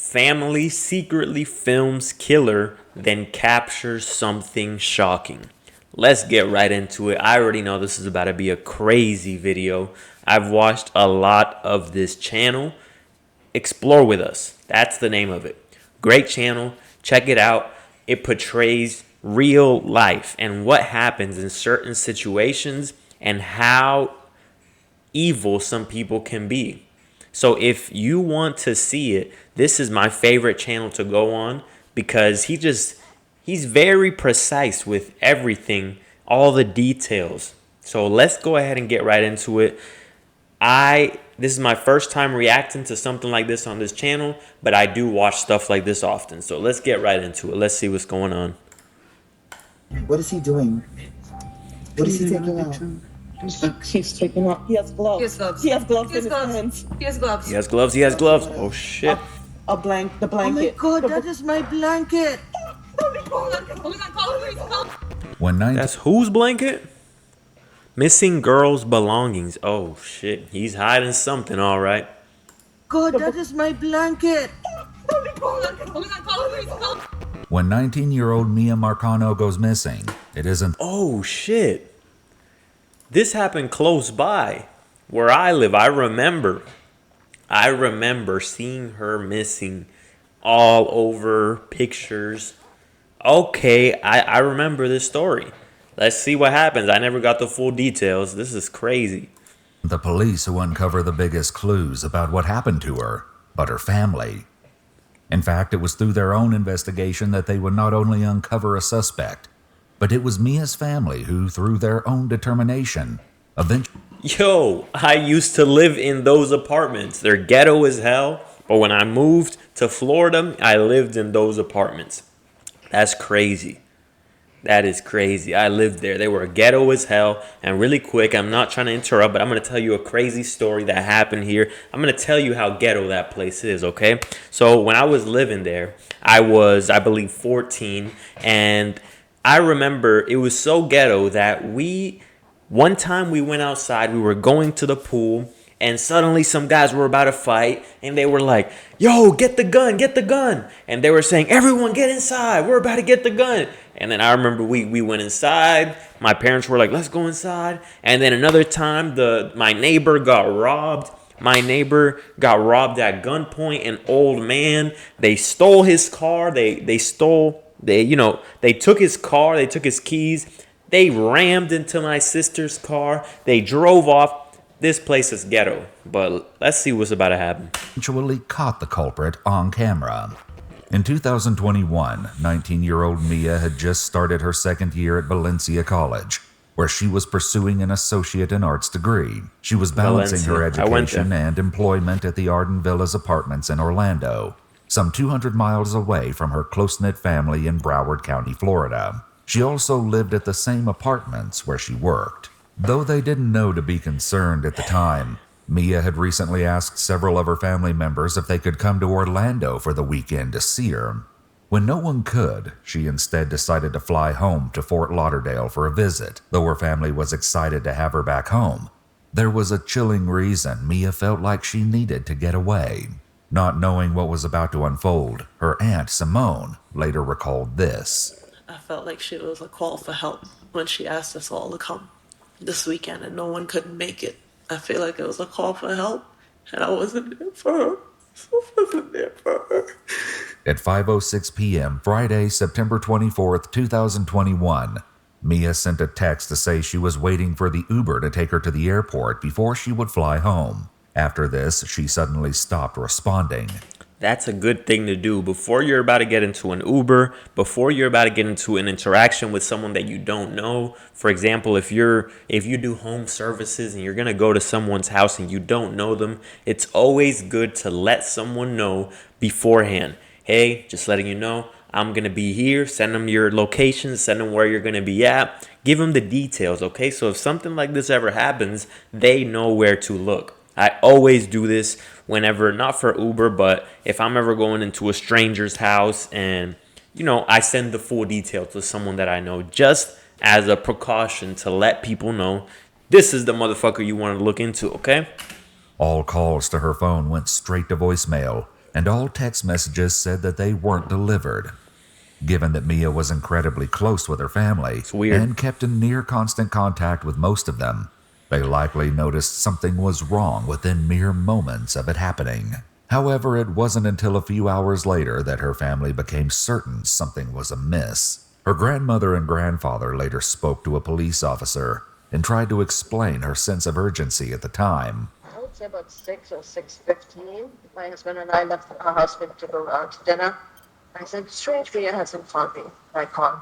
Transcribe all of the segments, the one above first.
Family secretly films killer, then captures something shocking. Let's get right into it. I already know this is about to be a crazy video. I've watched a lot of this channel. Explore with us. That's the name of it. Great channel. Check it out. It portrays real life and what happens in certain situations and how evil some people can be. So if you want to see it, this is my favorite channel to go on because he's very precise with everything, all the details. So let's go ahead and get right into it. This is my first time reacting to something like this on this channel, but I do watch stuff like this often. So let's get right into it. Let's see what's going on. What is he doing? What is he taking out? He's taking off. He has gloves. He has gloves in his hands. He has gloves. Oh shit. The blanket. Oh my god, that is my blanket. That's whose blanket? Missing girl's belongings. Oh shit. He's hiding something, all right. God, that is my blanket. When 19-year-old Mia Marcano goes missing, it isn't Oh shit. This happened close by where I live. I remember seeing her missing all over pictures. Okay, I remember this story. Let's see what happens. I never got the full details. This is crazy. the police who uncover the biggest clues about what happened to her, but her family. In fact, it was through their own investigation that they would not only uncover a suspect, but it was Mia's family who, through their own determination, eventually... Yo, I used to live in those apartments. They're ghetto as hell. But when I moved to Florida, I lived in those apartments. That's crazy. That is crazy. I lived there. They were ghetto as hell. And really quick, I'm not trying to interrupt, but I'm going to tell you a crazy story that happened here. I'm going to tell you how ghetto that place is, okay? So when I was living there, I was, I believe, 14. And I remember it was so ghetto that one time we went outside, we were going to the pool, and suddenly some guys were about to fight, and they were like, yo, get the gun, get the gun. And they were saying, everyone get inside, we're about to get the gun. And then I remember we went inside. My parents were like, let's go inside. And then another time, my neighbor got robbed. My neighbor got robbed at gunpoint. An old man, they stole his car. They took his car, they took his keys. They rammed into my sister's car. They drove off. This place is ghetto, but let's see what's about to happen. eventually caught the culprit on camera. In 2021, 19-year-old Mia had just started her second year at Valencia College, where she was pursuing an associate in arts degree. She was balancing her education and employment at the Arden Villas apartments in Orlando, some 200 miles away from her close-knit family in Broward County, Florida. She also lived at the same apartments where she worked. Though they didn't know to be concerned at the time, Mia had recently asked several of her family members if they could come to Orlando for the weekend to see her. When no one could, she instead decided to fly home to Fort Lauderdale for a visit. Though her family was excited to have her back home, there was a chilling reason Mia felt like she needed to get away. Not knowing what was about to unfold, her aunt Simone later recalled this. I felt like she was a call for help when she asked us all to come this weekend and no one could make it. I feel like it was a call for help and I wasn't there for her. At 5:06 p.m. Friday, September 24th, 2021, Mia sent a text to say she was waiting for the Uber to take her to the airport before she would fly home. After this, she suddenly stopped responding. That's a good thing to do before you're about to get into an Uber, before you're about to get into an interaction with someone that you don't know. For example, if you do home services and you're going to go to someone's house and you don't know them, it's always good to let someone know beforehand. Hey, just letting you know, I'm going to be here. Send them your location, send them where you're going to be at. Give them the details, okay? So if something like this ever happens, they know where to look. I always do this whenever, not for Uber, but if I'm ever going into a stranger's house and, I send the full details to someone that I know just as a precaution to let people know this is the motherfucker you want to look into, okay? All calls to her phone went straight to voicemail, and all text messages said that they weren't delivered. Given that Mia was incredibly close with her family weird. and kept in near constant contact with most of them, they likely noticed something was wrong within mere moments of it happening. However, it wasn't until a few hours later that her family became certain something was amiss. Her grandmother and grandfather later spoke to a police officer and tried to explain her sense of urgency at the time. I would say about 6 or 6:15. My husband and I left our husband to go out to dinner. I said, strange, Mia hasn't called me. I called.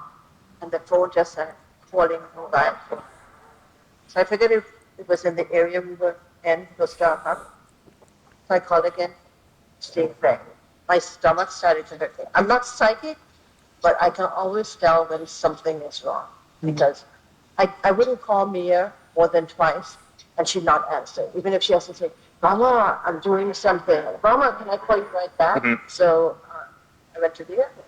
And the phone just said, calling mobile. So I figured if it was in the area we were in, it was dark up. So I called again. Stayed rang. My stomach started to hurt me. I'm not psychic, but I can always tell when something is wrong. Because I wouldn't call Mia more than twice, and she'd not answer. Even if she has to say, Mama, I'm doing something. Mama, can I call you right back? So I went to the airport.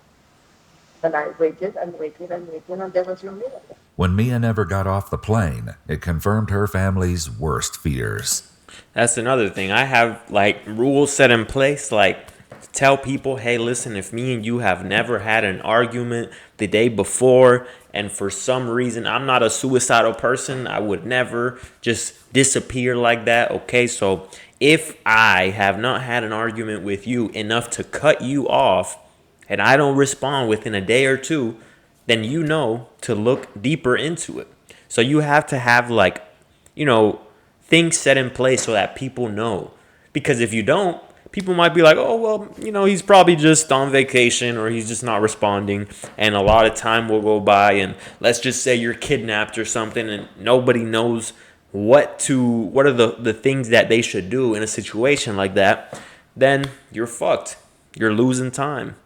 And I waited and waited and waited, and there was no Mia. When Mia never got off the plane, it confirmed her family's worst fears. That's another thing. I have like rules set in place, like tell people, hey, listen, if me and you have never had an argument the day before, and for some reason I'm not a suicidal person, I would never just disappear like that. Okay, so if I have not had an argument with you enough to cut you off, and I don't respond within a day or two, then you know to look deeper into it. So you have to have like, things set in place so that people know. Because if you don't, people might be like, oh, well, he's probably just on vacation or he's just not responding. And a lot of time will go by, and let's just say you're kidnapped or something and nobody knows what are the things that they should do in a situation like that. Then you're fucked. You're losing time.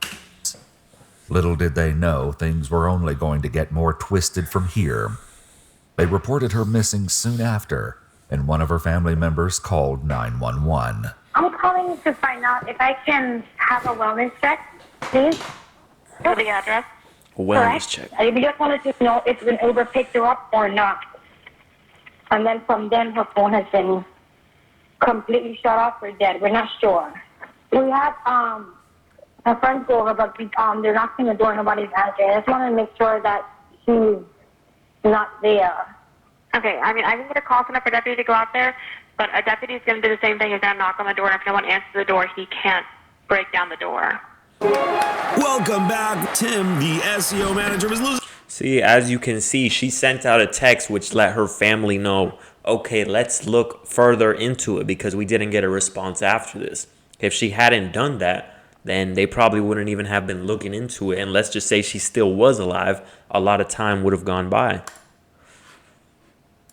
Little did they know things were only going to get more twisted from here. They reported her missing soon after, and one of her family members called 911. I'm calling to find out if I can have a wellness check, please. For the address. A wellness check. I just wanted to know if an Uber picked her up or not. And then from then, her phone has been completely shut off or dead. We're not sure. We had her friends go over, but they're knocking the door. Nobody's answering. I just want to make sure that she's not there. Okay, I can get a call from a deputy to go out there, but a deputy is going to do the same thing. He's going to knock on the door, and if no one answers the door, he can't break down the door. Welcome back. Tim, the SEO manager, was losing. See, as you can see, she sent out a text which let her family know, okay, let's look further into it because we didn't get a response after this. If she hadn't done that, then they probably wouldn't even have been looking into it. And let's just say she still was alive, a lot of time would have gone by.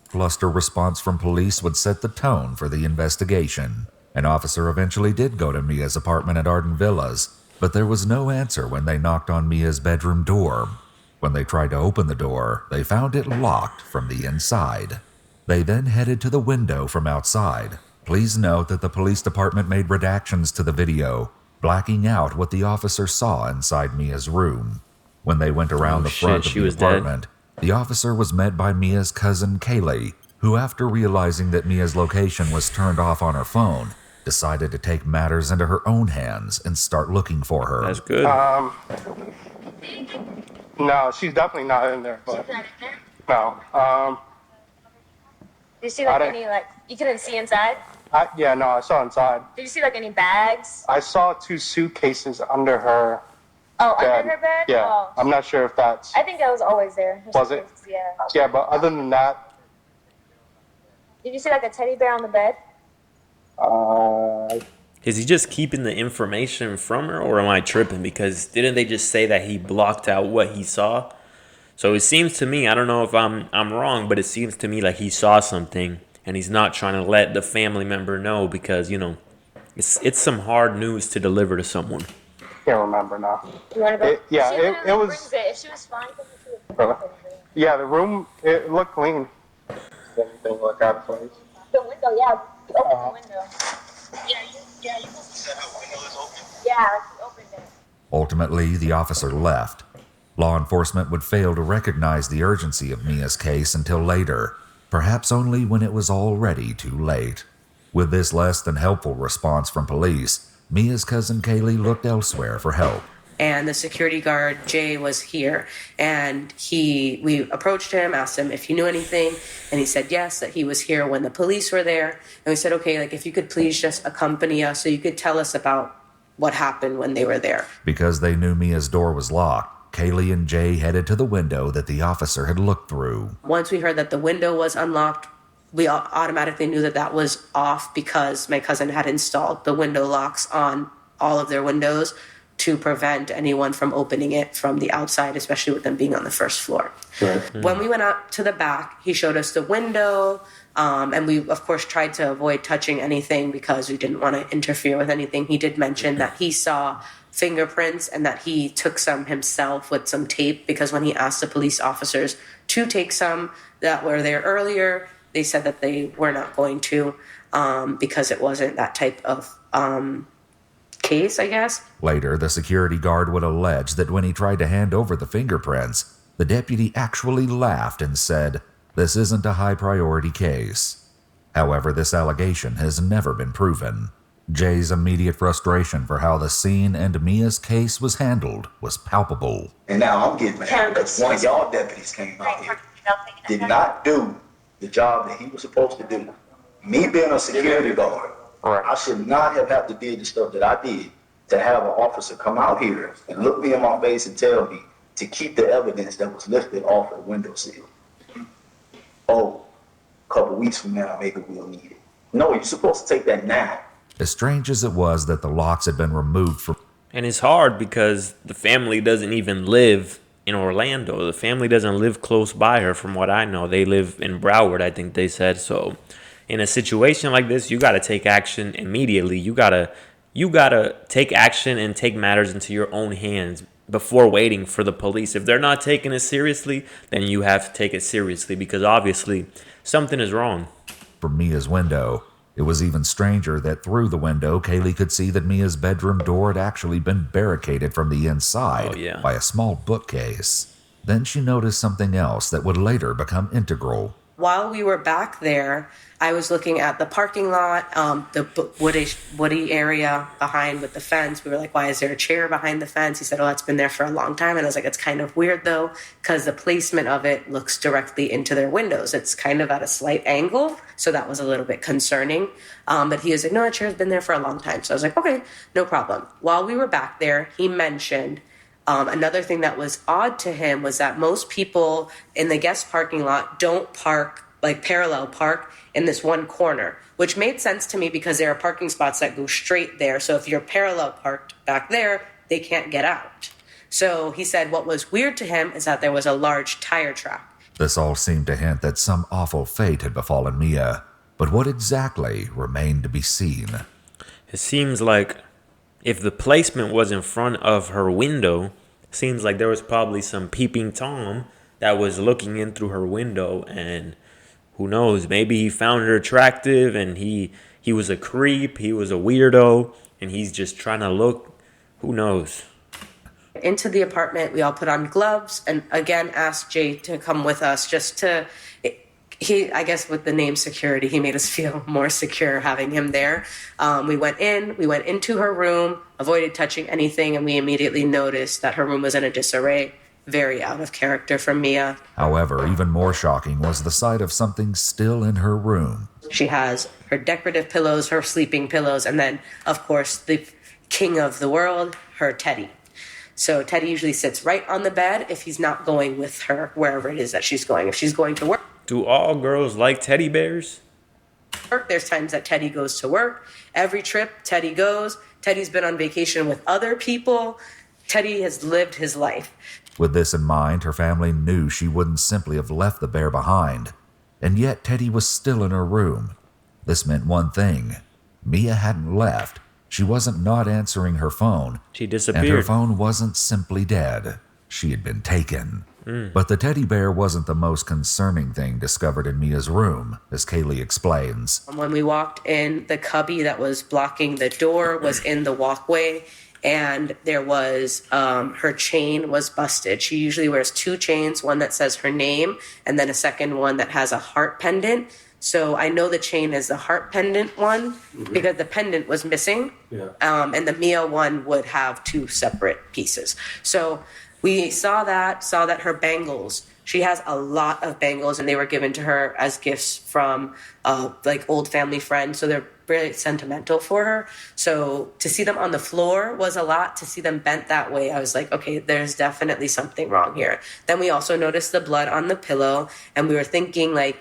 Fluster response from police would set the tone for the investigation. An officer eventually did go to Mia's apartment at Arden Villas, but there was no answer when they knocked on Mia's bedroom door. When they tried to open the door, they found it locked from the inside. They then headed to the window from outside. Please note that the police department made redactions to the video, blacking out what the officer saw inside Mia's room. When they went around the front of the apartment, the officer was met by Mia's cousin Kaylee, who, after realizing that Mia's location was turned off on her phone, decided to take matters into her own hands and start looking for her. That's good. No, she's definitely not in there. But she's not in there? No. Did you see any, you couldn't see inside? No, I saw inside. Did you see, any bags? I saw 2 suitcases under her Oh, bed. under her bed? Yeah. Oh. I'm not sure if that's... I think that was always there. Was it? Yeah. Yeah, but other than that... Did you see, a teddy bear on the bed? Is he just keeping the information from her, or am I tripping? Because didn't they just say that he blocked out what he saw? So it seems to me, I don't know if I'm wrong, but it seems to me like he saw something and he's not trying to let the family member know because, it's some hard news to deliver to someone. Can't remember now. You want to go? It was... If she was fine, Yeah, the room, it looked clean. Anything look out of place? the window, yeah. Open the window. Yeah, you said how window is open? Yeah, you opened it. Ultimately, the officer left. Law enforcement would fail to recognize the urgency of Mia's case until later, perhaps only when it was already too late. With this less than helpful response from police, Mia's cousin Kaylee looked elsewhere for help. And the security guard, Jay, was here. And we approached him, asked him if he knew anything. And he said yes, that he was here when the police were there. And we said, okay, like if you could please just accompany us so you could tell us about what happened when they were there. Because they knew Mia's door was locked, Kaylee and Jay headed to the window that the officer had looked through. Once we heard that the window was unlocked, we automatically knew that that was off because my cousin had installed the window locks on all of their windows to prevent anyone from opening it from the outside, especially with them being on the first floor. Right. When we went up to the back, he showed us the window, and we, of course, tried to avoid touching anything because we didn't want to interfere with anything. He did mention that he saw fingerprints and that he took some himself with some tape because when he asked the police officers to take some that were there earlier, they said that they were not going to because it wasn't that type of case, I guess. Later, the security guard would allege that when he tried to hand over the fingerprints, the deputy actually laughed and said, "This isn't a high-priority case." However, this allegation has never been proven. Jay's immediate frustration for how the scene and Mia's case was handled was palpable. And now I'm getting mad because one of y'all deputies came out here, did not do the job that he was supposed to do. Me being a security guard, I should not have had to do the stuff that I did to have an officer come out here and look me in my face and tell me to keep the evidence that was lifted off of the windowsill. Oh, a couple weeks from now, maybe we'll need it. No, you're supposed to take that now. As strange as it was that the locks had been removed from... And it's hard because the family doesn't even live in Orlando. The family doesn't live close by her, from what I know. They live in Broward, I think they said. So in a situation like this, you got to take action immediately. You gotta take action and take matters into your own hands before waiting for the police. If they're not taking it seriously, then you have to take it seriously because obviously something is wrong. From Mia's window, it was even stranger that through the window, Kaylee could see that Mia's bedroom door had actually been barricaded from the inside by a small bookcase. Then she noticed something else that would later become integral. While we were back there, I was looking at the parking lot, the woody area behind with the fence. We were like, why is there a chair behind the fence? He said, oh, it's been there for a long time. And I was like, it's kind of weird, though, because the placement of it looks directly into their windows. It's kind of at a slight angle. So that was a little bit concerning. But he was like, no, that chair's been there for a long time. So I was like, okay, no problem. While we were back there, he mentioned another thing that was odd to him was that most people in the guest parking lot don't park, like parallel park, in this one corner, which made sense to me because there are parking spots that go straight there. So if you're parallel parked back there, they can't get out. So he said what was weird to him is that there was a large tire trap. This all seemed to hint that some awful fate had befallen Mia, but what exactly remained to be seen. It seems like if the placement was in front of her window, seems like there was probably some peeping Tom that was looking in through her window, and who knows, maybe he found her attractive and he was a creep, he was a weirdo, and he's just trying to look. Who knows? Into the apartment, we all put on gloves and again asked Jay to come with us just to, I guess with the name security, he made us feel more secure having him there. We went into her room, avoided touching anything, and we immediately noticed that her room was in a disarray. Very out of character from Mia. However, even more shocking was the sight of something still in her room. She has her decorative pillows, her sleeping pillows, and then, of course, the king of the world, her Teddy. So Teddy usually sits right on the bed if he's not going with her wherever it is that she's going. If she's going to work. Do all girls like teddy bears? There's times that Teddy goes to work. Every trip, Teddy goes. Teddy's been on vacation with other people. Teddy has lived his life. With this in mind, her family knew she wouldn't simply have left the bear behind. And yet Teddy was still in her room. This meant one thing. Mia hadn't left. She wasn't not answering her phone. She disappeared. And her phone wasn't simply dead. She had been taken. But the teddy bear wasn't the most concerning thing discovered in Mia's room, as Kaylee explains. When we walked in, the cubby that was blocking the door was in the walkway, and there was, her chain was busted. She usually wears two chains, one that says her name, and then a second one that has a heart pendant. So I know the chain is the heart pendant one because the pendant was missing. And the Mia one would have 2 separate pieces. So we saw that her bangles, she has a lot of bangles, and they were given to her as gifts from like old family friends. So they're really sentimental for her. So to see them on the floor was a lot. To see them bent that way, I was like, okay, there's definitely something wrong here. Then we also noticed the blood on the pillow, and we were thinking like,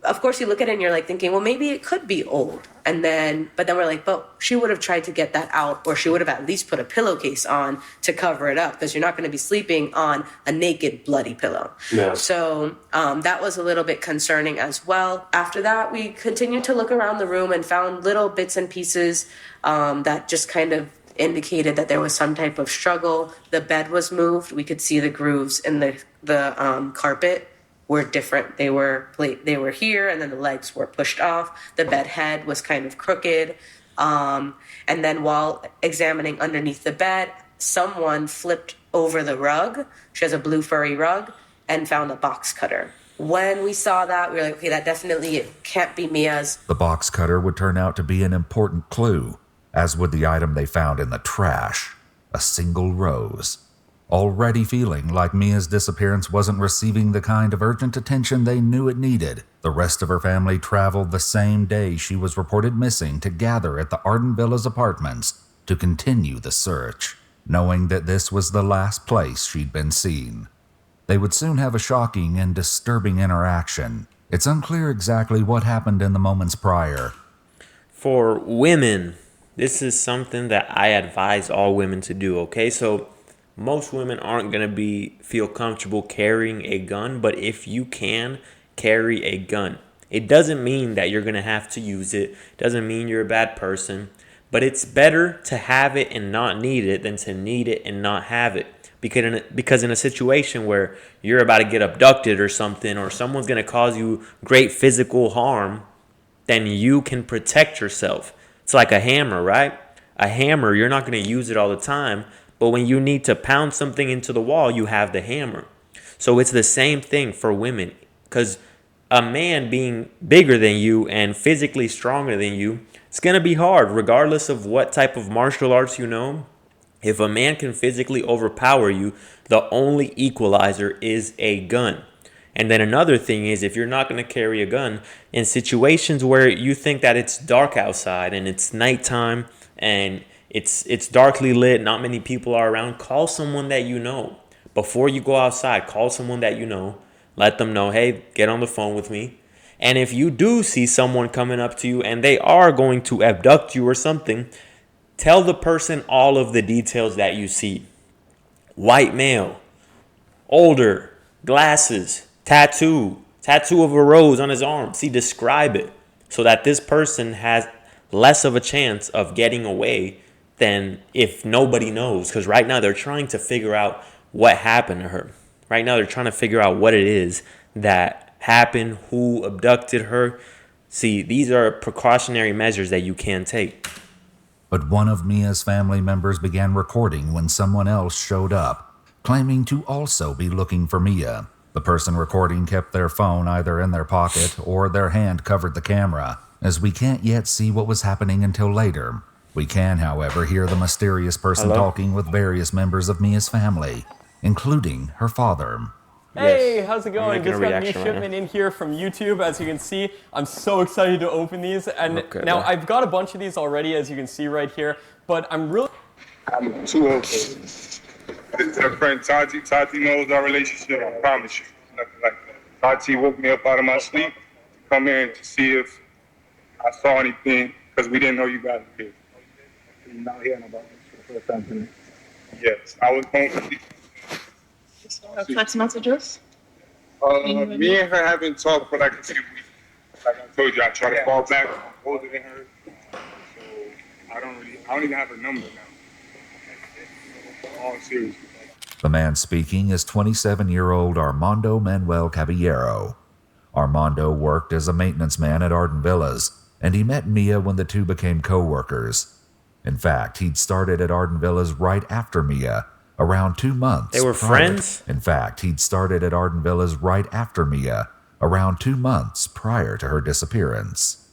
of course you look at it and you're like thinking, well, maybe it could be old. But then we're like, but she would have tried to get that out, or she would have at least put a pillowcase on to cover it up, because you're not going to be sleeping on a naked, bloody pillow. Yeah. So that was a little bit concerning as well. After that, we continued to look around the room and found little bits and pieces that just kind of indicated that there was some type of struggle. The bed was moved. We could see the grooves in the carpet were different. They were here, and then the legs were pushed off. The bed head was kind of crooked. And then while examining underneath the bed, someone flipped over the rug. She has a blue furry rug, and found a box cutter. When we saw that, we were like, okay, that definitely can't be Mia's. The box cutter would turn out to be an important clue, as would the item they found in the trash, a single rose. Already feeling like Mia's disappearance wasn't receiving the kind of urgent attention they knew it needed, the rest of her family traveled the same day she was reported missing to gather at the Arden Villas apartments to continue the search, knowing that this was the last place she'd been seen. They would soon have a shocking and disturbing interaction. It's unclear exactly what happened in the moments prior. For women, this is something that I advise all women to do, okay? So most women aren't going to feel comfortable carrying a gun, but if you can, carry a gun. It doesn't mean that you're going to have to use it. It doesn't mean you're a bad person, but it's better to have it and not need it than to need it and not have it. Because in a situation where you're about to get abducted or something, or someone's going to cause you great physical harm, then you can protect yourself. It's like a hammer, right? A hammer, you're not going to use it all the time, but when you need to pound something into the wall, you have the hammer. So it's the same thing for women, because a man being bigger than you and physically stronger than you, it's going to be hard, regardless of what type of martial arts you know. If a man can physically overpower you, the only equalizer is a gun. And then another thing is, if you're not going to carry a gun, in situations where you think that it's dark outside and it's nighttime and it's darkly lit, not many people are around, call someone that you know. Before you go outside, call someone that you know. Let them know, hey, get on the phone with me. And if you do see someone coming up to you and they are going to abduct you or something, tell the person all of the details that you see. White male, older, glasses, tattoo of a rose on his arm. See, describe it so that this person has less of a chance of getting away than if nobody knows. Because right now they're trying to figure out what happened to her. Right now they're trying to figure out what it is that happened, who abducted her. See, these are precautionary measures that you can take. But one of Mia's family members began recording when someone else showed up, claiming to also be looking for Mia. The person recording kept their phone either in their pocket or their hand covered the camera, as we can't yet see what was happening until later. We can, however, hear the mysterious person talking with various members of Mia's family, including her father. Hey, how's it going? Just got a new shipment in here from YouTube. As you can see, I'm so excited to open these. And now I've got a bunch of these already, as you can see right here, but I'm too old. Her friend Tati knows our relationship, I promise you. Nothing like that. Tati woke me up out of my sleep to come in to see if I saw anything, because we didn't know you guys were here. You're not hearing about this for the first time tonight? Yes, I was going to sleep. Text messages? Me and her haven't talked for like a few weeks. Like I told you, I try to fall back, I'm older than her. So I don't even have her number now. All serious. The man speaking is 27-year-old Armando Manuel Caballero. Armando worked as a maintenance man at Arden Villas, and he met Mia when the two became co-workers. In fact, he'd started at Arden Villas right after Mia, around 2 months. They were friends? In fact, he'd started at Arden Villas right after Mia, around 2 months prior to her disappearance.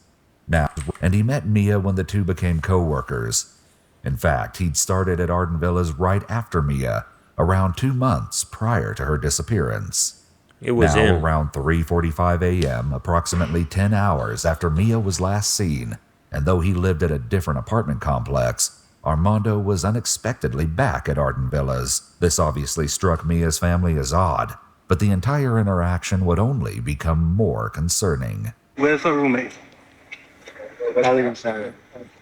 Now, and he met Mia when the two became co-workers. In fact, he'd started at Arden Villas right after Mia, around 2 months prior to her disappearance. It was now, him. around 3:45 a.m., approximately 10 hours after Mia was last seen, and though he lived at a different apartment complex, Armando was unexpectedly back at Arden Villas. This obviously struck Mia's family as odd, but the entire interaction would only become more concerning. Where's her roommate? Not even saying.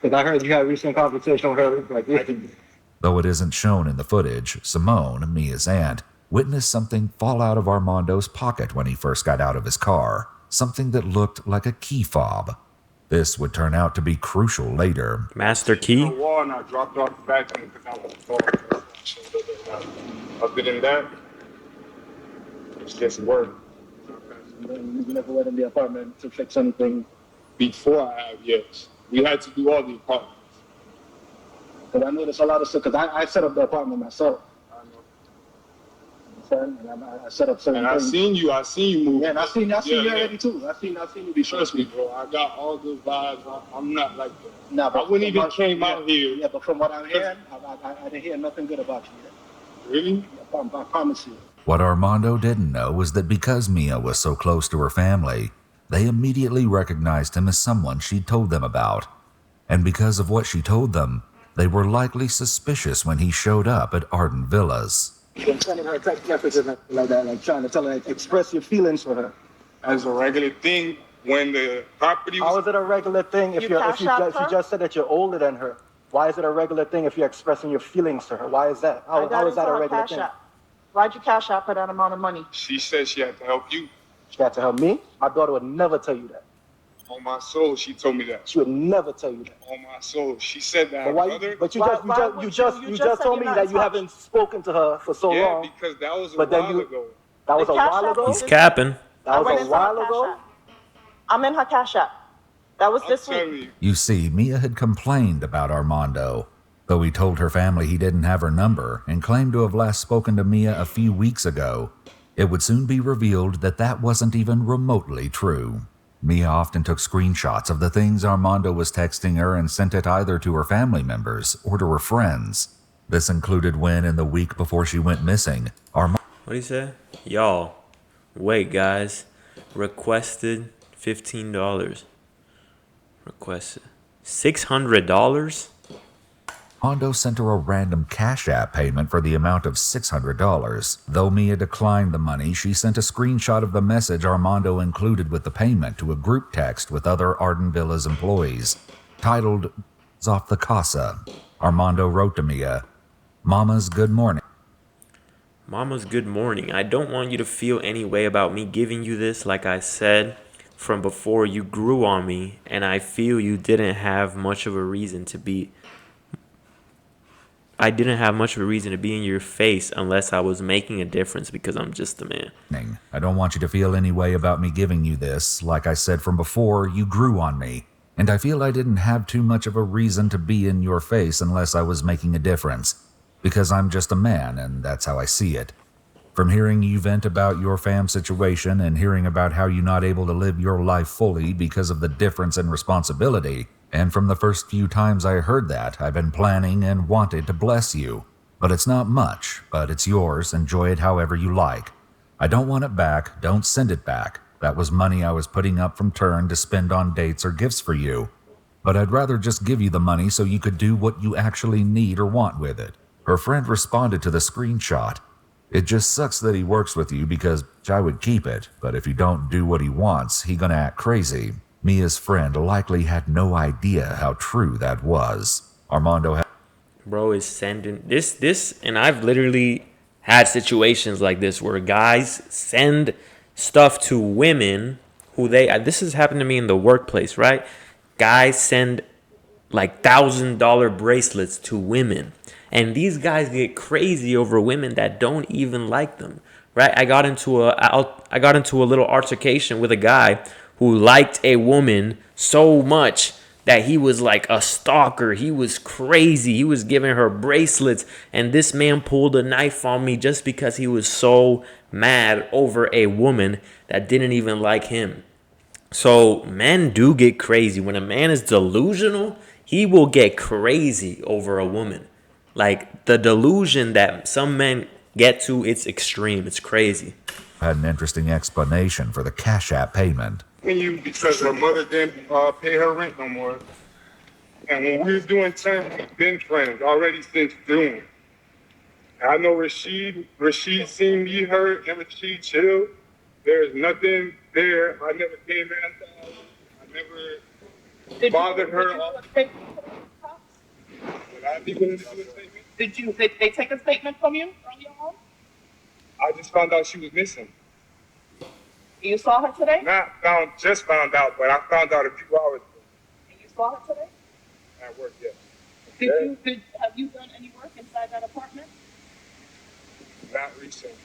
Because I heard you had a recent conversation with her. Though it isn't shown in the footage, Simone, Mia's aunt, witnessed something fall out of Armando's pocket when he first got out of his car, something that looked like a key fob. This would turn out to be crucial later. Master key? Wall and I dropped off the back end because I was told. Other than that, it's just work. You never went in the apartment to fix anything. Before I have, yes. We had to do all the apartments. Because I noticed a lot of stuff, because I set up the apartment myself. I set up certain things. I seen you move. Yeah, and I seen you already too. I seen you be Trust me, bro. I got all the vibes. I'm not like that. Nah, but I wouldn't even came out here. Yeah, but from what I'm hearing, I didn't hear nothing good about you yet. Really? I promise you. What Armando didn't know was that because Mia was so close to her family, they immediately recognized him as someone she'd told them about. And because of what she told them, they were likely suspicious when he showed up at Arden Villas. You've been sending her text messages like that, like trying to tell her, express your feelings for her. As a regular thing, when the property was... How is it a regular thing if you just said that you're older than her? Why is it a regular thing if you're expressing your feelings to her? Why is that? How is that a regular thing? Why'd you cash out for that amount of money? She said she had to help you. She had to help me? My daughter would never tell you that. On my soul, she told me that. She would never tell you that. On my soul, she said that. But you just told me that you haven't spoken to her for so long. Yeah, because that was a while ago. That was a while ago? He's capping. That was a while ago? I'm in her cash app. That was this week. You see, Mia had complained about Armando, though he told her family he didn't have her number and claimed to have last spoken to Mia a few weeks ago. It would soon be revealed that that wasn't even remotely true. Mia often took screenshots of the things Armando was texting her and sent it either to her family members or to her friends. This included when, in the week before she went missing, What'd he say? Y'all, wait, guys. Requested $15. Requested $600? Armando sent her a random Cash App payment for the amount of $600. Though Mia declined the money, she sent a screenshot of the message Armando included with the payment to a group text with other Arden Villas employees. Titled, "Off the Casa," Armando wrote to Mia, "Mama's good morning. Mama's good morning. I don't want you to feel any way about me giving you this. Like I said from before, you grew on me, and I feel you didn't have much of a reason to be... I didn't have much of a reason to be in your face unless I was making a difference because I'm just a man. I don't want you to feel any way about me giving you this. Like I said from before, you grew on me, and I feel I didn't have too much of a reason to be in your face unless I was making a difference, because I'm just a man, and that's how I see it. From hearing you vent about your fam situation and hearing about how you're not able to live your life fully because of the difference in responsibility, and from the first few times I heard that, I've been planning and wanted to bless you. But it's not much, but it's yours. Enjoy it however you like. I don't want it back. Don't send it back. That was money I was putting up from turn to spend on dates or gifts for you. But I'd rather just give you the money so you could do what you actually need or want with it." Her friend responded to the screenshot. "It just sucks that he works with you because I would keep it, but if you don't do what he wants, he gonna act crazy." Mia's friend likely had no idea how true that was. Armando had... Bro is sending this, and I've literally had situations like this where guys send stuff to women who this has happened to me in the workplace, right? Guys send like $1,000 bracelets to women, and these guys get crazy over women that don't even like them, right? I got into a little altercation with a guy who liked a woman so much that he was like a stalker. He was crazy. He was giving her bracelets. And this man pulled a knife on me just because he was so mad over a woman that didn't even like him. So men do get crazy. When a man is delusional, he will get crazy over a woman. Like the delusion that some men get to, it's extreme. It's crazy. Had an interesting explanation for the Cash App payment. Because her mother didn't pay her rent no more. And when we was doing time, we've been friends already since June. I know Rashid seen me hurt and Rashid chilled. There's nothing there. I never came in. I never bothered her. Did they take a statement from you earlier on? I just found out she was missing. You saw her today? Just found out, but I found out a few hours ago. And you saw her today? At work, yes. Have you done any work inside that apartment? Not recently.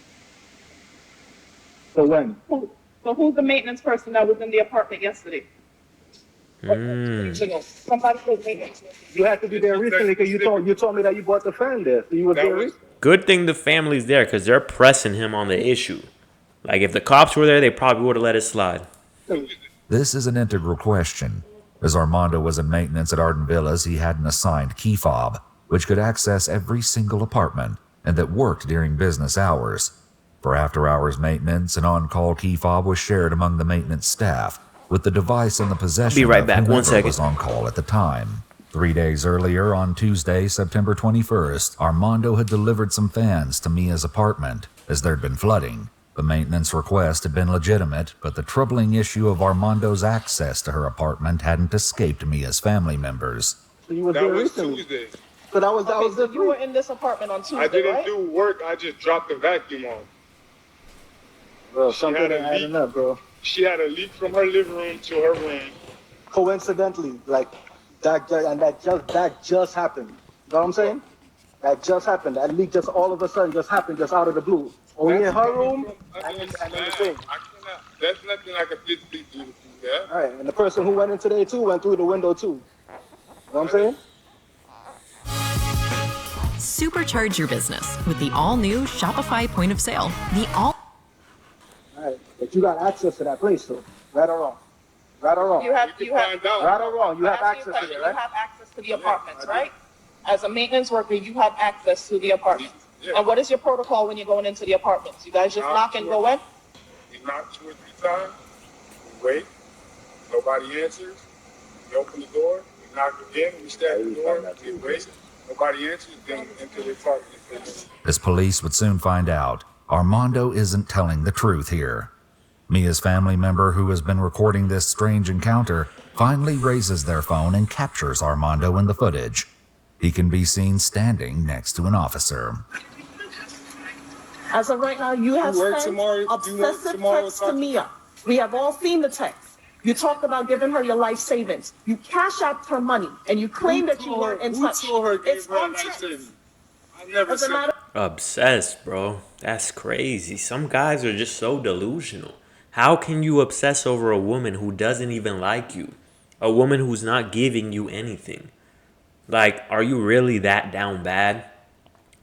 So when? So who's the maintenance person that was in the apartment yesterday? Somebody was maintenance. You had to be there recently because you told me that you bought the fan there. So you were there recently. Good thing the family's there because they're pressing him on the issue. Like if the cops were there, they probably would have let it slide. This is an integral question. As Armando was in maintenance at Arden Villas, he had an assigned key fob, which could access every single apartment and that worked during business hours. For after-hours maintenance, an on-call key fob was shared among the maintenance staff, with the device in the possession of whoever was on call at the time. 3 days earlier, on Tuesday, September 21st, Armando had delivered some fans to Mia's apartment, as there'd been flooding. The maintenance request had been legitimate, but the troubling issue of Armando's access to her apartment hadn't escaped Mia's family members. So you were there recently. Tuesday. So that was So you were in this apartment on Tuesday, I didn't right? do work. I just dropped the vacuum on. Bro, something ain't adding up, bro. She had a leak from her living room to her room. Coincidentally, like that just happened. You know what I'm saying? That just happened. That leak just all of a sudden just happened just out of the blue. Only in her room and in the thing. There's nothing I can physically do to do that. All right, and the person who went in today too went through the window too. You know what I'm saying? Supercharge your business with the all-new Shopify point of sale. All right, but you got access to that place, though. Right or wrong? Right or wrong? You have right or wrong? You have access to it, right? You have access to the apartments, right? As a maintenance worker, you have access to the apartments. Yeah. And what is your protocol when you're going into the apartments? You guys just knock and go in? We knock 2 or 3 times. We wait. Nobody answers. We open the door. We knock again. We stab the door. We wait. Nobody answers. Then enter the apartment. As police would soon find out, Armando isn't telling the truth here. Mia's family member, who has been recording this strange encounter, finally raises their phone and captures Armando in the footage. He can be seen standing next to an officer. As of right now, you have sent obsessive texts to Mia. We have all seen the text. You talked about giving her your life savings. You cash out her money, and you claim that you weren't in touch. It's on text. I never said. Obsessed, bro. That's crazy. Some guys are just so delusional. How can you obsess over a woman who doesn't even like you? A woman who's not giving you anything? Like, are you really that down bad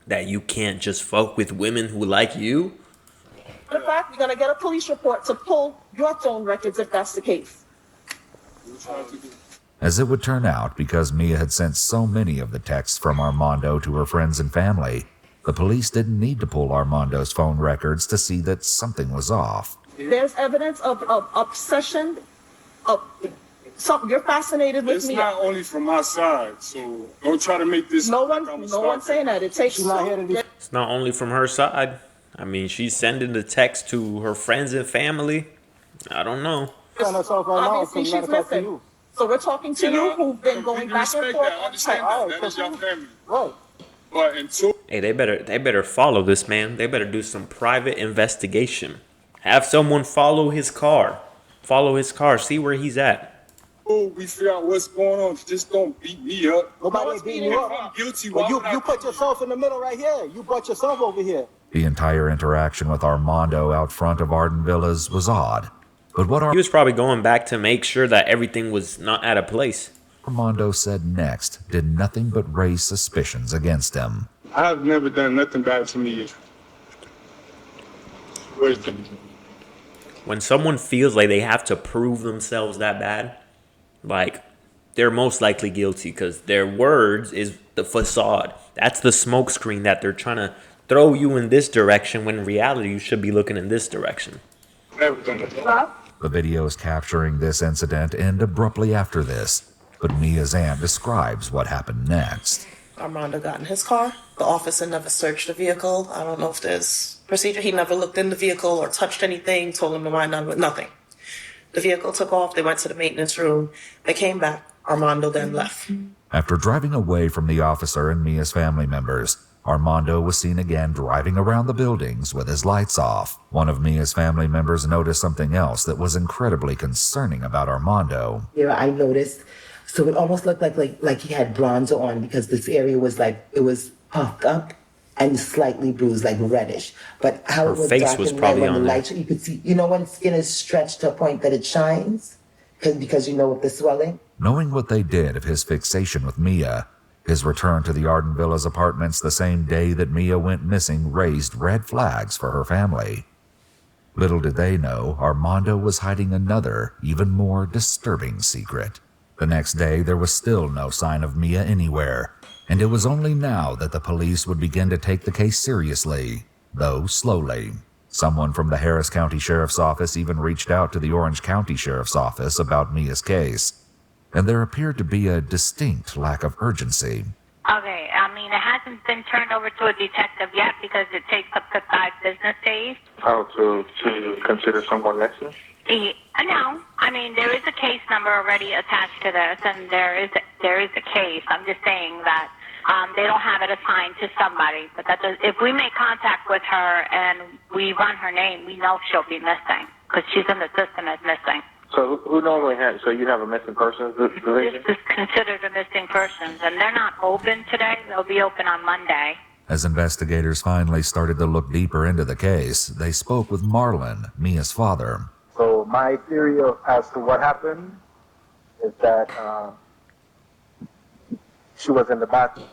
that you can't just fuck with women who like you? In fact, we're going to get a police report to pull your phone records if that's the case. As it would turn out, because Mia had sent so many of the texts from Armando to her friends and family, the police didn't need to pull Armando's phone records to see that something was off. There's evidence of obsession, of something. You're fascinated with me. It's not only from my side, so don't try to make this. No one's saying that. It takes. It's not only from her side. I mean, she's sending the text to her friends and family. I don't know. Obviously, she's missing. So we're talking to you who've been going back and forth. I understand that is your family. Right. But until hey, they better follow this man. They better do some private investigation. Have someone follow his car. See where he's at. We figure out what's going on. Just don't beat me up. Nobody beating you up. I'm guilty. Well, you put yourself in the middle right here. You brought yourself over here. The entire interaction with Armando out front of Arden Villas was odd. But he was probably going back to make sure that everything was not out of place. Armando said next did nothing but raise suspicions against him. I have never done nothing bad to me. When someone feels like they have to prove themselves that bad, like, they're most likely guilty because their words is the facade. That's the smoke screen that they're trying to throw you in this direction when in reality you should be looking in this direction. The videos capturing this incident end abruptly after this, but Mia's aunt describes what happened next. Armando got in his car. The officer never searched the vehicle. I don't know if there's procedure. He never looked in the vehicle or touched anything, told him to mind none, nothing. The vehicle took off. They went to the maintenance room. They came back. Armando then left. After driving away from the officer and Mia's family members, Armando was seen again driving around the buildings with his lights off. One of Mia's family members noticed something else that was incredibly concerning about Armando. Yeah, I noticed. So it almost looked like he had bronzer on because this area was it was puffed up and slightly bruised, like reddish. But how Her it was face dark was and probably light on on the there. light, you could see, when skin is stretched to a point that it shines because of the swelling. Knowing what they did of his fixation with Mia, his return to the Arden Villas apartments the same day that Mia went missing raised red flags for her family. Little did they know, Armando was hiding another, even more disturbing secret. The next day, there was still no sign of Mia anywhere, and it was only now that the police would begin to take the case seriously, though slowly. Someone from the Harris County Sheriff's Office even reached out to the Orange County Sheriff's Office about Mia's case, and there appeared to be a distinct lack of urgency. Okay, it hasn't been turned over to a detective yet because it takes up to 5 business days. How to consider someone missing? No, there is a case number already attached to this, and there is a case. I'm just saying that they don't have it assigned to somebody, but if we make contact with her and we run her name, we know she'll be missing because she's in the system as missing. So who normally has? So you have a missing persons division? This is considered a missing persons, and they're not open today. They'll be open on Monday. As investigators finally started to look deeper into the case, they spoke with Marlon, Mia's father. So my theory as to what happened is that she was in the bathroom,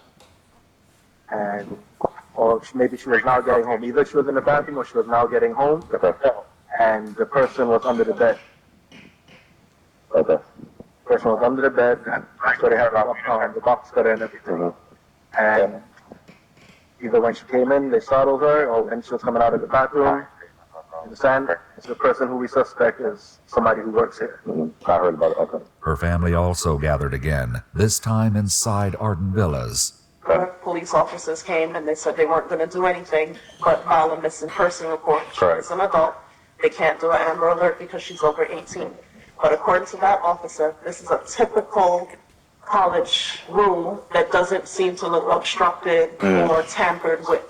maybe she was now getting home. Either she was in the bathroom or she was now getting home, and the person was under the bed. Okay. The person was under the bed, so they had the box cutter and everything. And either when she came in, they startled her, or when she was coming out of the bathroom. Understand? It's the person who we suspect is somebody who works here. I heard about it. Okay. Her family also gathered again, this time inside Arden Villas. Police officers came and they said they weren't going to do anything but file a missing person report. She's an adult. They can't do an Amber Alert because she's over 18. But according to that officer, this is a typical college room that doesn't seem to look obstructed or tampered with.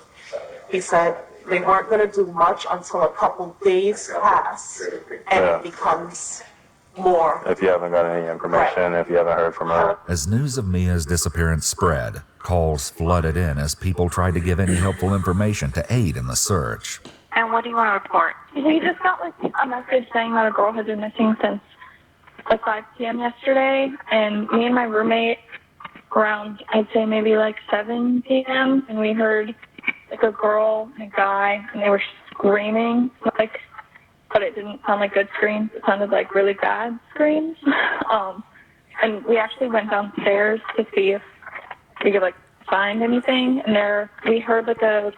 He said they weren't going to do much until a couple days pass and it becomes more. If you haven't got any information, if you haven't heard from her. As news of Mia's disappearance spread, calls flooded in as people tried to give any helpful information to aid in the search. And what do you want to report? We just got a message saying that a girl had been missing since 5 p.m. yesterday, and me and my roommate around, I'd say maybe 7 p.m., and we heard a girl and a guy, and they were screaming, but it didn't sound like good screams. It sounded like really bad screams. And we actually went downstairs to see if we could find anything, and we heard a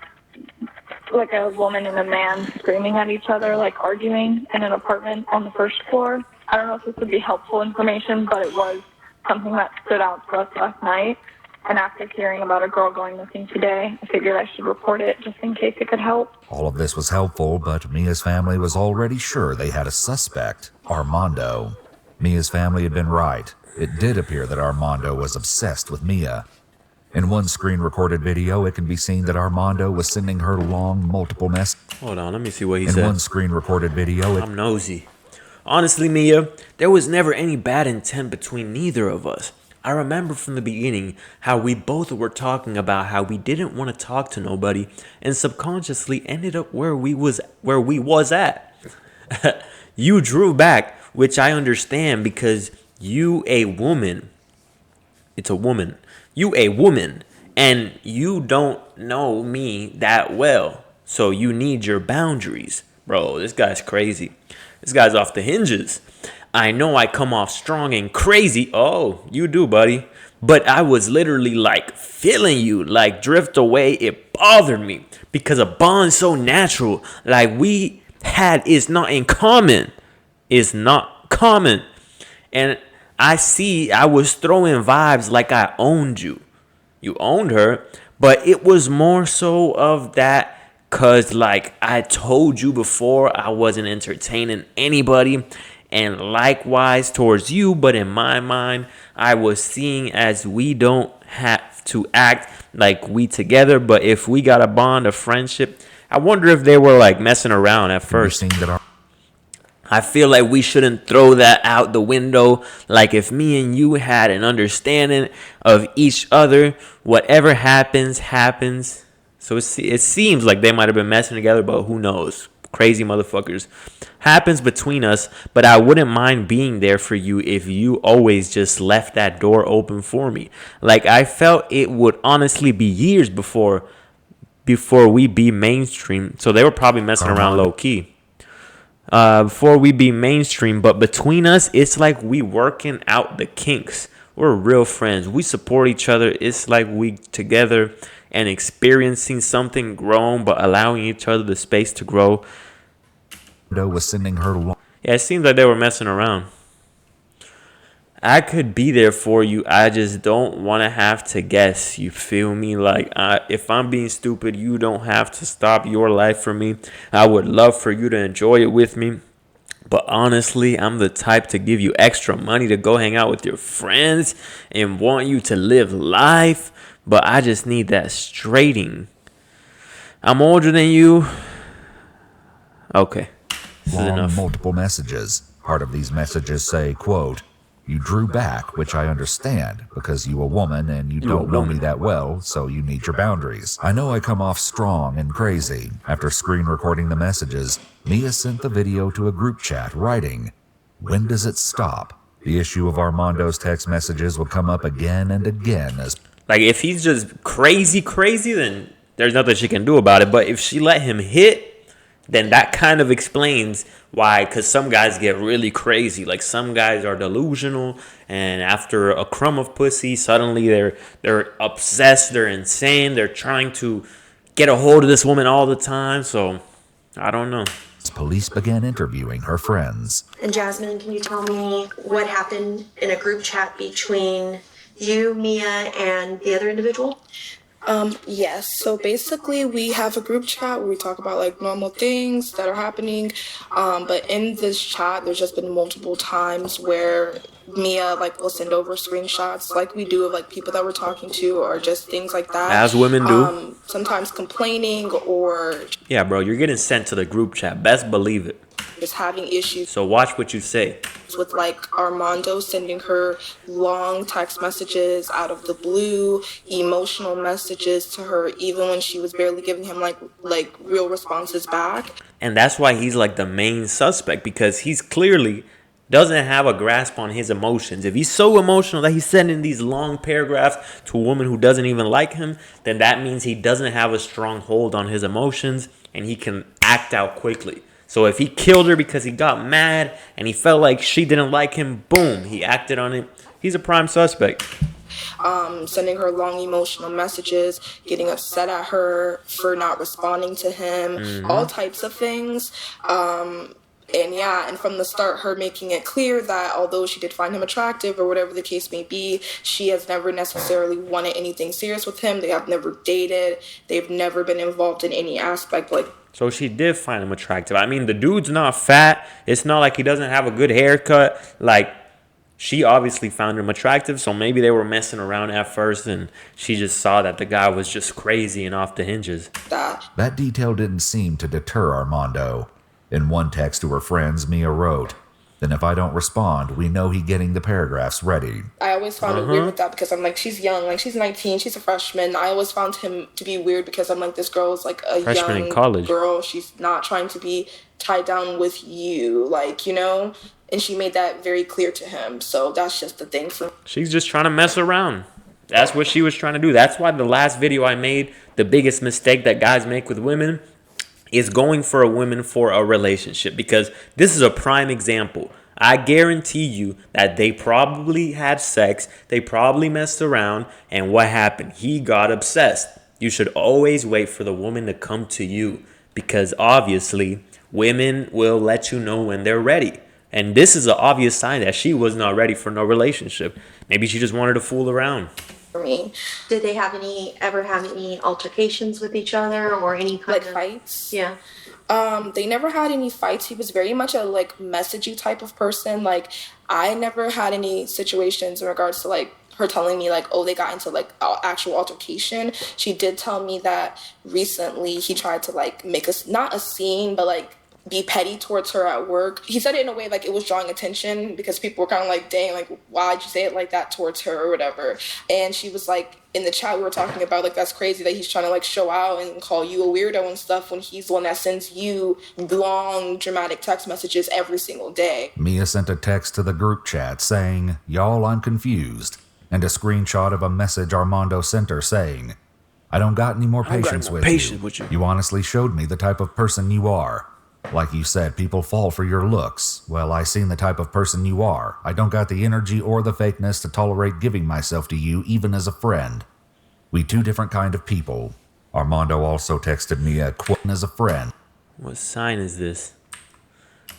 woman and a man screaming at each other, arguing in an apartment on the first floor. I don't know if this would be helpful information, but it was something that stood out to us last night. And after hearing about a girl going missing today, I figured I should report it just in case it could help. All of this was helpful, but Mia's family was already sure they had a suspect, Armando. Mia's family had been right. It did appear that Armando was obsessed with Mia. In one screen-recorded video, it can be seen that Armando was sending her long, multiple messages. Hold on, let me see what he said. said. In one screen-recorded video, I'm nosy. Honestly, Mia, there was never any bad intent between neither of us. I remember from the beginning how we both were talking about how we didn't want to talk to nobody and subconsciously ended up where we was at. You drew back, which I understand because you, a woman, It's a woman. You a woman. And you don't know me that well. So you need your boundaries. Bro, this guy's crazy. This guy's off the hinges. I know I come off strong and crazy. Oh, you do, buddy. But I was literally like feeling you, like drift away. It bothered me because a bond so natural, like we had, is not in common. It's not common. And I was throwing vibes like I owned you. You owned her, but it was more so of that because, like I told you before, I wasn't entertaining anybody. And likewise towards you, but in my mind, I was seeing as we don't have to act like we together, but if we got a bond of friendship, I wonder if they were like messing around at first. I feel like we shouldn't throw that out the window. Like if me and you had an understanding of each other, whatever happens, happens. So it seems like they might have been messing together, but who knows? Crazy motherfuckers. Happens between us, but I wouldn't mind being there for you if you always just left that door open for me. Like I felt it would honestly be years before we be mainstream. So they were probably messing around low key. Before we be mainstream, but between us, it's like we working out the kinks. We're real friends. We support each other. It's like we together and experiencing something grown, but allowing each other the space to grow. Was sending her yeah, it seems like they were messing around. I could be there for you. I just don't want to have to guess. You feel me? Like, if I'm being stupid, you don't have to stop your life for me. I would love for you to enjoy it with me. But honestly, I'm the type to give you extra money to go hang out with your friends and want you to live life. But I just need that straighting. I'm older than you. Okay. This is enough. Multiple messages. Part of these messages say, quote, "You drew back, which I understand, because you a woman and you don't know me that well, so you need your boundaries. I know I come off strong and crazy." After screen recording the messages, Mia sent the video to a group chat, writing, "When does it stop?" The issue of Armando's text messages would come up again and again as... Like, if he's just crazy, then there's nothing she can do about it. But if she let him hit, then that kind of explains why, because some guys get really crazy. Like, some guys are delusional, and after a crumb of pussy, suddenly they're obsessed, they're insane, they're trying to get a hold of this woman all the time. So, I don't know. Police began interviewing her friends. And Jasmine, can you tell me what happened in a group chat between you, Mia, and the other individual? Yes. So basically we have a group chat where we talk about like normal things that are happening. But in this chat, there's just been multiple times where Mia will send over screenshots like we do of like people that we're talking to or just things like that. As women do. Sometimes complaining or... Yeah, bro, you're getting sent to the group chat. Best believe it. Just having issues. So watch what you say. With Armando sending her long text messages out of the blue, emotional messages to her, even when she was barely giving him like real responses back. And that's why he's like the main suspect, because he's clearly doesn't have a grasp on his emotions. If he's so emotional that he's sending these long paragraphs to a woman who doesn't even like him, then that means he doesn't have a strong hold on his emotions and he can act out quickly. So if he killed her because he got mad and he felt like she didn't like him, boom, he acted on it. He's a prime suspect. Sending her long emotional messages, getting upset at her for not responding to him, all types of things. And from the start, her making it clear that although she did find him attractive or whatever the case may be, she has never necessarily wanted anything serious with him. They have never dated. They've never been involved in any aspect So she did find him attractive. I mean, the dude's not fat. It's not like he doesn't have a good haircut. She obviously found him attractive, so maybe they were messing around at first and she just saw that the guy was just crazy and off the hinges. That detail didn't seem to deter Armando. In one text to her friends, Mia wrote, "Then if I don't respond, we know he getting the paragraphs ready." I always found it weird with that because I'm she's young, she's 19, she's a freshman. I always found him to be weird because I'm this girl is a freshman young in college. Girl. She's not trying to be tied down with you, and she made that very clear to him. So that's just the thing for me. She's just trying to mess around. That's what she was trying to do. That's why the last video I made, the biggest mistake that guys make with women is going for a woman for a relationship, because this is a prime example. I guarantee you that they probably had sex, they probably messed around, and what happened? He got obsessed. You should always wait for the woman to come to you, because obviously women will let you know when they're ready. And this is an obvious sign that she was not ready for no relationship. Maybe she just wanted to fool around. For me. Did they ever have any altercations with each other or any kind of fights? Yeah. They never had any fights. He was very much a messagey type of person. I never had any situations in regards to her telling me they got into actual altercation. She did tell me that recently he tried to make us not a scene, but be petty towards her at work. He said it in a way it was drawing attention, because people were kind of dang, why'd you say it like that towards her or whatever. And she was in the chat we were talking about that's crazy that he's trying to show out and call you a weirdo and stuff when he's the one that sends you long dramatic text messages every single day. Mia sent a text to the group chat saying, "Y'all, I'm confused," and a screenshot of a message Armando sent her saying, "I don't got any more patience with you. You honestly showed me the type of person you are. Like you said, people fall for your looks. Well, I seen the type of person you are. I don't got the energy or the fakeness to tolerate giving myself to you, even as a friend. We two different kind of people." Armando also texted me a quote as a friend. What sign is this?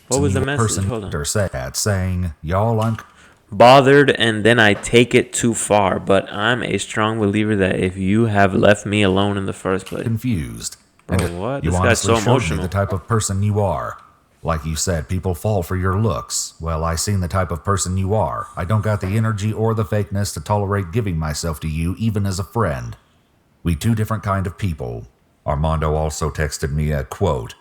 What was the message? Hold on. Saying, "Y'all, I'm bothered, and then I take it too far, but I'm a strong believer that if you have left me alone in the first place." Confused. Bro, what? You This guy's so honestly showed emotional. me the type of person you are. Like you said, people fall for your looks. Well, I seen the type of person you are. I don't got the energy or the fakeness to tolerate giving myself to you, even as a friend. We two different kind of people. Armando also texted me a quote,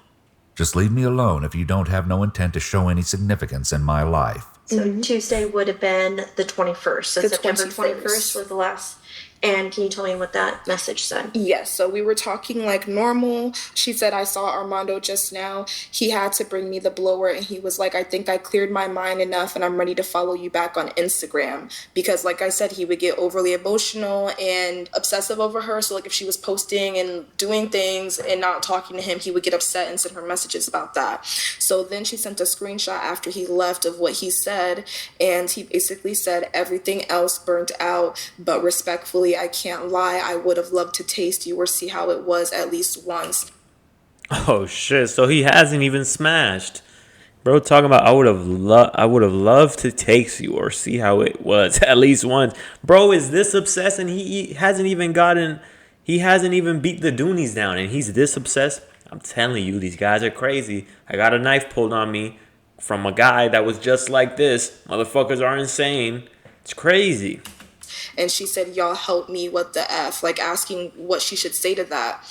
"Just leave me alone if you don't have no intent to show any significance in my life." So Tuesday would have been the 21st. So The September 21st. 21st was the last. And can you tell me what that message said? Yes, so we were talking normal. She said, "I saw Armando just now. He had to bring me the blower, and he was like, I think I cleared my mind enough, and I'm ready to follow you back on Instagram." Because like I said, he would get overly emotional and obsessive over her. So if she was posting and doing things and not talking to him, he would get upset and send her messages about that. So then she sent a screenshot after he left of what he said, and he basically said, "Everything else burnt out, but respectfully, I can't lie, I would have loved to taste you or see how it was at least once." Oh shit! So he hasn't even smashed, bro. Talking about I would have loved to taste you or see how it was at least once. Bro is this obsessed, and he hasn't even beat the Doonies down, and he's this obsessed. I'm telling you, these guys are crazy. I got a knife pulled on me from a guy that was just like this. Motherfuckers are insane. It's crazy. And she said, "Y'all help me, what the F?" Asking what she should say to that.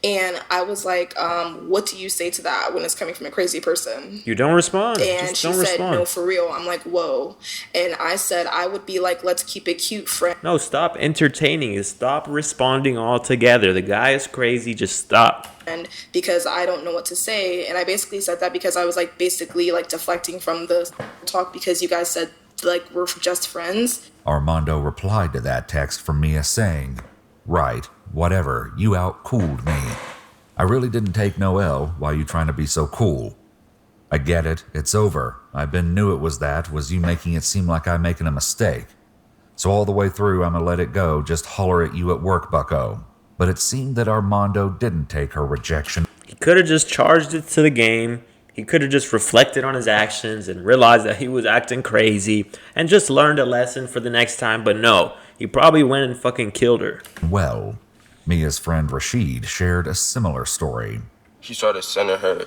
And I was like, what do you say to that when it's coming from a crazy person? You don't respond. And Just she don't said, respond. "No, for real." I'm like, whoa. And I said, I would be like, "Let's keep it cute, friend." No, stop entertaining it. Stop responding altogether. The guy is crazy. Just stop. And because I don't know what to say. And I basically said that because I was basically deflecting from the talk, because you guys said we're just friends. Armando replied to that text from Mia saying, "Right, whatever, you out-cooled me. I really didn't take no L. Why you trying to be so cool? I get it, it's over. I knew it was you making it seem like I'm making a mistake. So all the way through, I'ma let it go, just holler at you at work, bucko." But it seemed that Armando didn't take her rejection. He could have just charged it to the game. He could have just reflected on his actions and realized that he was acting crazy and just learned a lesson for the next time. But no, he probably went and fucking killed her. Well, Mia's friend Rashid shared a similar story. He started sending her,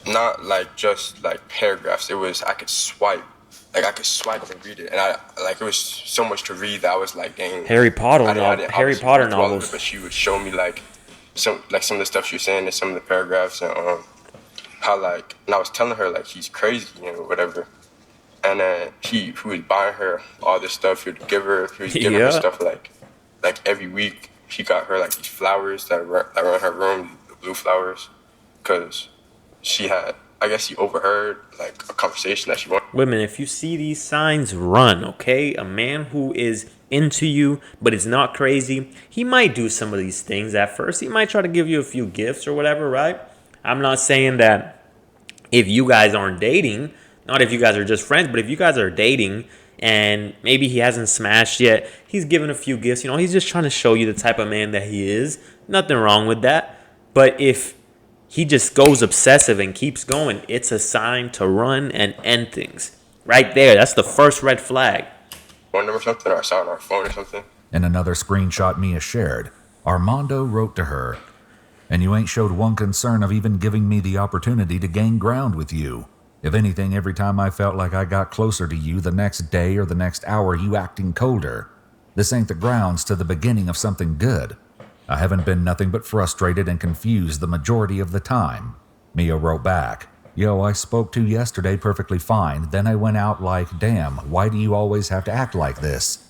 not just paragraphs. It was, I could swipe and read it. And it was so much to read that I was like, dang. Harry Potter novels. But she would show me some of the stuff she was saying in some of the paragraphs, and how and I was telling her he's crazy, whatever. And he was buying her all this stuff. He was giving her stuff every week. He got her these flowers that were in her room, the blue flowers, because she had I guess he overheard like a conversation that she wanted. Women, if you see these signs, run, okay? A man who is into you but is not crazy, he might do some of these things at first. He might try to give you a few gifts or whatever, right? I'm not saying that if you guys aren't dating, not if you guys are just friends, but if you guys are dating and maybe he hasn't smashed yet, he's giving a few gifts, he's just trying to show you the type of man that he is. Nothing wrong with that. But if he just goes obsessive and keeps going, it's a sign to run and end things. Right there, that's the first red flag. Phone number or something, or I saw it on our phone or something. In another screenshot Mia shared, Armando wrote to her, "And you ain't showed one concern of even giving me the opportunity to gain ground with you. If anything, every time I felt like I got closer to you, the next day or the next hour, you acting colder. This ain't the grounds to the beginning of something good. I haven't been nothing but frustrated and confused the majority of the time." Mia wrote back, "Yo, I spoke to yesterday perfectly fine. Then I went out like, damn, why do you always have to act like this?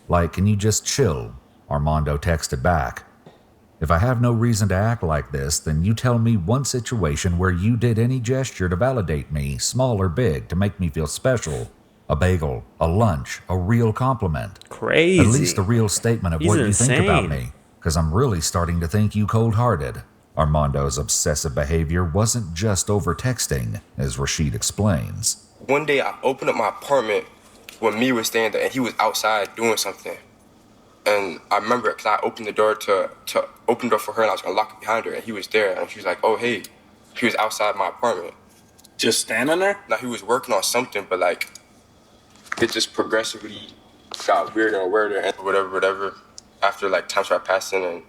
Like, can you just chill?" Armando texted back, "If I have no reason to act like this, then you tell me one situation where you did any gesture to validate me, small or big, to make me feel special. A bagel, a lunch, a real compliment. Crazy. At least a real statement of He's what you insane. think about me, because I'm really starting to think you cold-hearted." Armando's obsessive behavior wasn't just over texting, as Rashid explains. One day I opened up my apartment when Mia was staying there, and he was outside doing something. And I remember it because I opened the door to open the door for her, and I was going to lock it behind her, and he was there, and she was like, "Oh, hey." He was outside my apartment. Just standing there? Now, he was working on something, but, like, it just progressively got weirder and weirder, and whatever. After, like, time started passing,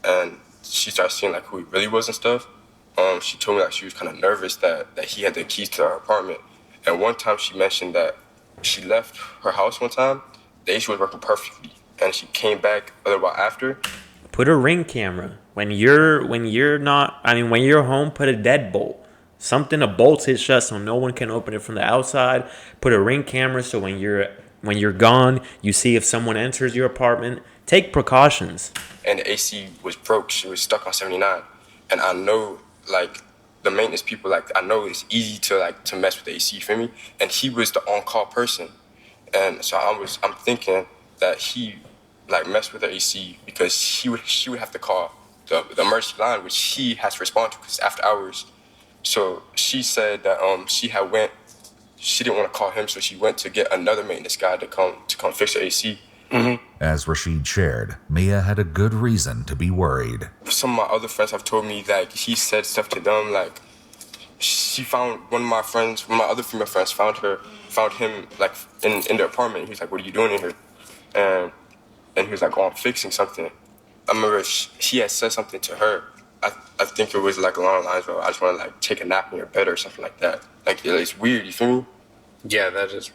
and she started seeing, like, who he really was and stuff, she told me, like, she was kind of nervous that he had the keys to her apartment. And one time she mentioned that she left her house one time, the AC was working perfectly, and she came back a little while after. Put a Ring camera. When you're home, put a deadbolt. Something to bolt it shut so no one can open it from the outside. Put a Ring camera so when you're gone, you see if someone enters your apartment. Take precautions. And the AC was broke. She was stuck on 79. And I know, like, the maintenance people, like, I know it's easy to mess with the AC, you feel me? And he was the on-call person. And so I'm thinking that he, like, messed with the AC because she would have to call the emergency line, which he has to respond to because it's after hours. So she said that she didn't want to call him, so she went to get another maintenance guy to come fix the AC. Mm-hmm. As Rashid shared, Mia had a good reason to be worried. Some of my other friends have told me that he said stuff to them, like she found one of my other female friends found him like in the apartment. He was like, "What are you doing in here?" And he was like, "Oh, I'm fixing something." I remember she had said something to her. I think it was like along the lines of, "I just want to like take a nap in your bed" or something like that. Like, it's weird, you feel me? Yeah, that is.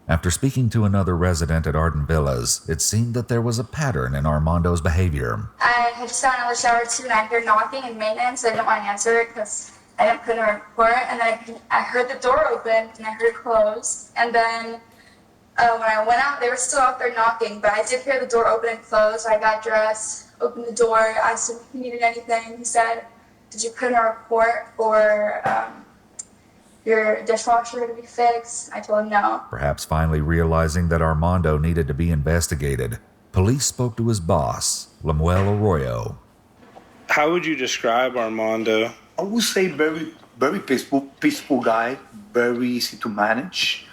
After speaking to another resident at Arden Villas, it seemed that there was a pattern in Armando's behavior. I had just gotten out of the shower too, and I heard knocking and maintenance. I didn't want to answer it because I didn't put in a report. And then I heard the door open and I heard it close. And then when I went out, they were still out there knocking, but I did hear the door open and close. I got dressed, opened the door, asked him if he needed anything. He said, "Did you put in a report for your dishwasher to be fixed?" I told him no. Perhaps finally realizing that Armando needed to be investigated, police spoke to his boss, Lemuel Arroyo. How would you describe Armando? I would say very, very peaceful guy, very easy to manage.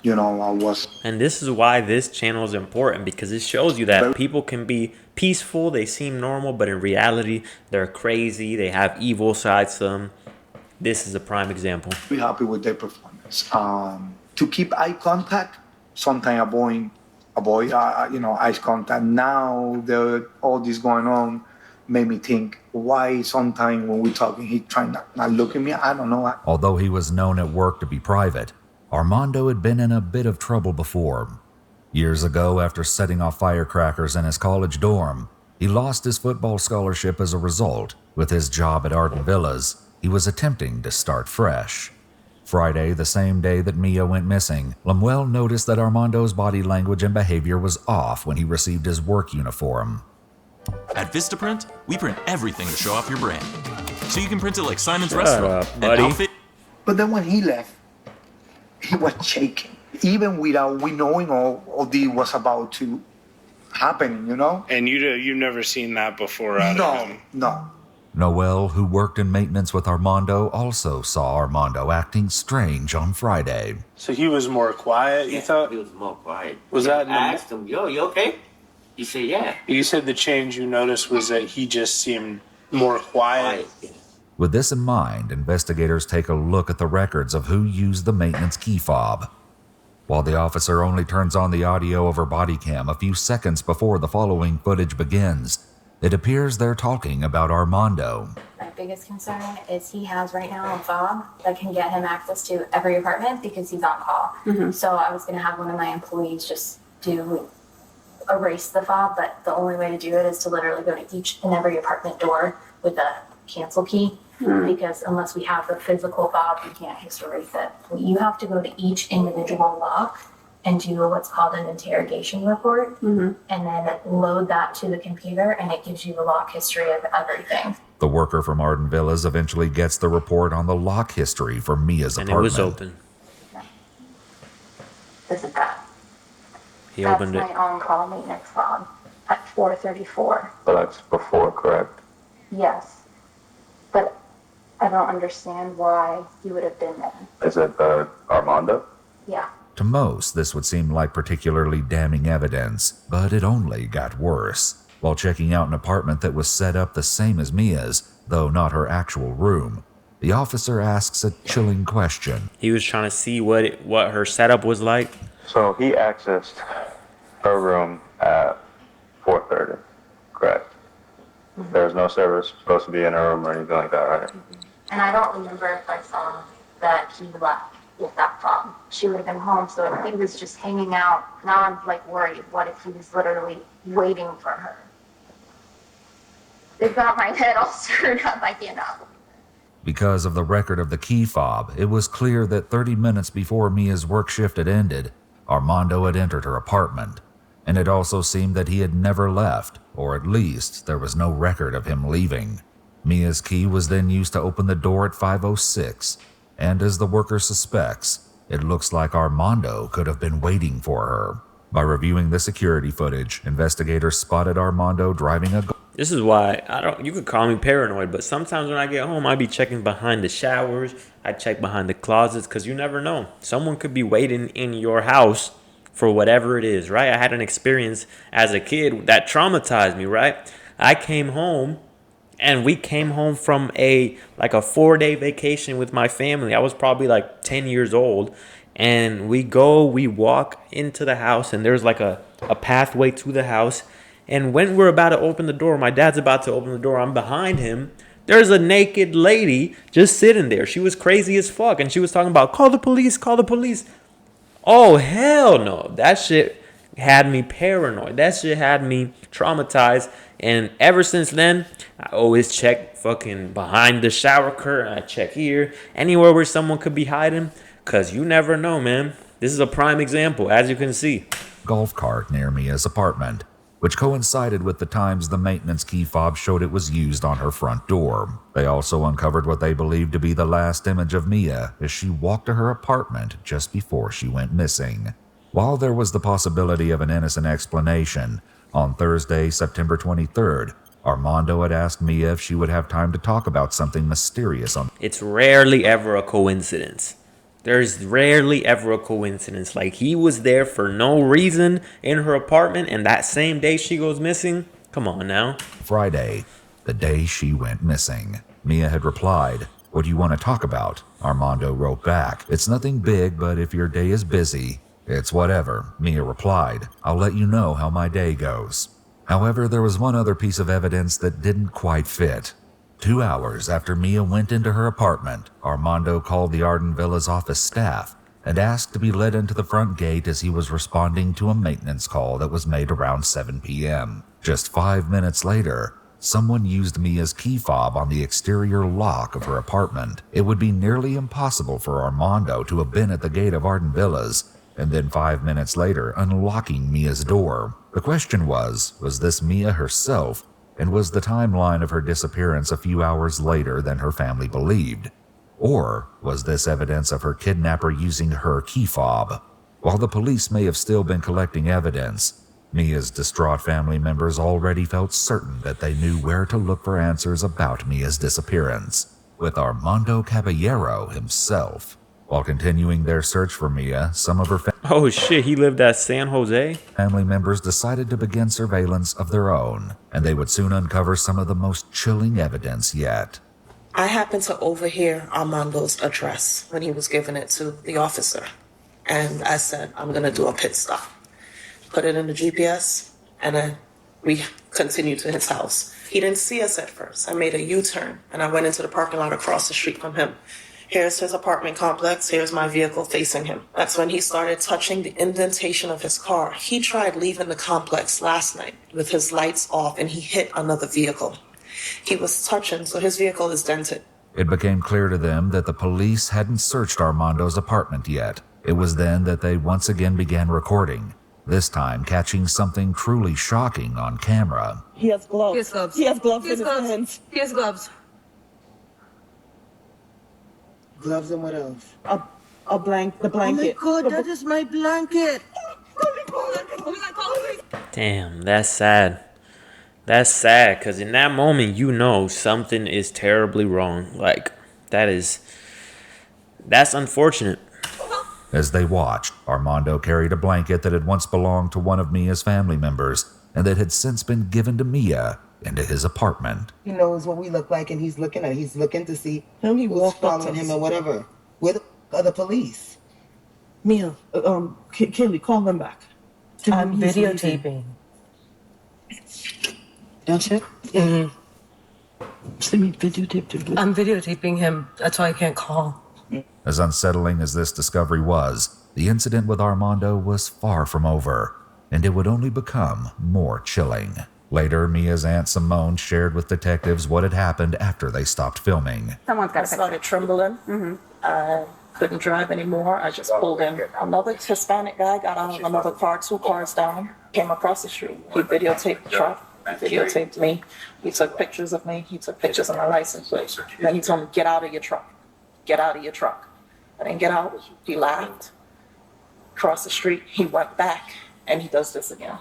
And this is why this channel is important, because it shows you that people can be peaceful, they seem normal, but in reality, they're crazy, they have evil sides to them. This is a prime example. Be happy with their performance. To keep eye contact, sometimes avoid eye contact. Now all this going on made me think, why sometimes when we're talking, he trying not look at me? I don't know. Although he was known at work to be private, Armando had been in a bit of trouble before. Years ago, after setting off firecrackers in his college dorm, he lost his football scholarship as a result. With his job at Arden Villas, he was attempting to start fresh. Friday, the same day that Mia went missing, Lemuel noticed that Armando's body language and behavior was off when he received his work uniform. At Vistaprint, we print everything to show off your brand. So you can print it like Simon's Shut Restaurant, up, buddy. an outfit. But then when he left, he was shaking, even without we knowing all this was about to happen, you know? And you've never seen that before out of him? No. Noel, who worked in maintenance with Armando, also saw Armando acting strange on Friday. So he was more quiet, you thought? He was more quiet. Was that... I asked him, yo, you okay? He said, yeah. You said the change you noticed was that he just seemed more quiet. With this in mind, investigators take a look at the records of who used the maintenance key fob. While the officer only turns on the audio of her body cam a few seconds before the following footage begins, it appears they're talking about Armando. My biggest concern is he has right now a fob that can get him access to every apartment because he's on call. So I was going to have one of my employees just erase the fob, but the only way to do it is to literally go to each and every apartment door with a cancel key. Because unless we have the physical fob, we can't just erase it. You have to go to each individual lock and do what's called an interrogation report, and then load that to the computer, and it gives you the lock history of everything. The worker from Arden Villas eventually gets the report on the lock history for Mia's apartment. And it was open. This is that. He That's opened it. my on-call maintenance fob at 4:34. So that's before, correct? Yes, but I don't understand why he would have been there. Is it Armando? Yeah. To most, this would seem like particularly damning evidence, but it only got worse. While checking out an apartment that was set up the same as Mia's, though not her actual room, the officer asks a chilling question. He was trying to see what her setup was like. So he accessed her room at 4:30, correct? There was no server supposed to be in her room or anything like that, right? And I don't remember if I saw that he left with that fob. She would have been home, so if he was just hanging out, now I'm like worried. What if he was literally waiting for her? They've got my head all screwed up, I can't know. Because of the record of the key fob, it was clear that 30 minutes before Mia's work shift had ended, Armando had entered her apartment. And it also seemed that he had never left, or at least there was no record of him leaving. Mia's key was then used to open the door at 5:06, and as the worker suspects, it looks like Armando could have been waiting for her. By reviewing the security footage, investigators spotted Armando driving a... This is why you could call me paranoid, but sometimes when I get home, I be checking behind the showers. I check behind the closets because you never know. Someone could be waiting in your house for whatever it is, right? I had an experience as a kid that traumatized me, right? I came home and we came home from a 4-day vacation with my family. I was probably 10 years old. And we walk into the house and there's a pathway to the house. And when we're about to open the door, my dad's about to open the door, I'm behind him. There's a naked lady just sitting there. She was crazy as fuck. And she was talking about, call the police, call the police. Oh, hell no. That shit had me paranoid. That shit had me traumatized. And ever since then, I always check fucking behind the shower curtain. I check here, anywhere where someone could be hiding. Because you never know, man. This is a prime example, as you can see. Golf cart near Mia's apartment, which coincided with the times the maintenance key fob showed it was used on her front door. They also uncovered what they believed to be the last image of Mia as she walked to her apartment just before she went missing. While there was the possibility of an innocent explanation, on Thursday, September 23rd, Armando had asked Mia if she would have time to talk about something mysterious on... It's rarely ever a coincidence. There's rarely ever a coincidence. He was there for no reason in her apartment, and that same day she goes missing? Come on now. Friday, the day she went missing. Mia had replied, "What do you want to talk about?" Armando wrote back, "It's nothing big, but if your day is busy, it's whatever." Mia replied, "I'll let you know how my day goes." However, there was one other piece of evidence that didn't quite fit. 2 hours after Mia went into her apartment, Armando called the Arden Villas office staff and asked to be led into the front gate as he was responding to a maintenance call that was made around 7 p.m. Just 5 minutes later, someone used Mia's key fob on the exterior lock of her apartment. It would be nearly impossible for Armando to have been at the gate of Arden Villas and then 5 minutes later unlocking Mia's door. The question was this Mia herself? And was the timeline of her disappearance a few hours later than her family believed? Or was this evidence of her kidnapper using her key fob? While the police may have still been collecting evidence, Mia's distraught family members already felt certain that they knew where to look for answers about Mia's disappearance, with Armando Caballero himself. While continuing their search for Mia, some of her Oh shit, he lived at San Jose? family members decided to begin surveillance of their own, and they would soon uncover some of the most chilling evidence yet. I happened to overhear Armando's address when he was giving it to the officer. And I said, I'm going to do a pit stop. Put it in the GPS, and then we continued to his house. He didn't see us at first. I made a U-turn, and I went into the parking lot across the street from him. Here's his apartment complex. Here's my vehicle facing him. That's when he started touching the indentation of his car. He tried leaving the complex last night with his lights off, and he hit another vehicle. He was touching, so his vehicle is dented. It became clear to them that the police hadn't searched Armando's apartment yet. It was then that they once again began recording, this time catching something truly shocking on camera. He has gloves. He has gloves. He has gloves He has in gloves. his hands. He has gloves. Gloves and what else? The blanket. Oh my God, that is my blanket. Damn, that's sad. That's sad, because in that moment, you know something is terribly wrong. Like, that's unfortunate. As they watched, Armando carried a blanket that had once belonged to one of Mia's family members and that had since been given to Mia into his apartment. He knows what we look like, and he's looking to see He who's following him or whatever. Where the are the police? Mia, Kelly, call them back. I'm videotaping. Don't you? I'm videotaping him. That's why I can't call. As unsettling as this discovery was, the incident with Armando was far from over, and it would only become more chilling. Later, Mia's Aunt Simone shared with detectives what had happened after they stopped filming. Someone's got I started trembling. I couldn't drive anymore. I just pulled in. Another Hispanic guy got out of another car, 2 cars down, came across the street. He videotaped the truck, videotaped me. He took pictures of me. He took pictures of my license plate. Then he told me, get out of your truck. Get out of your truck. I didn't get out. He laughed. Across the street, he went back, and he does this again.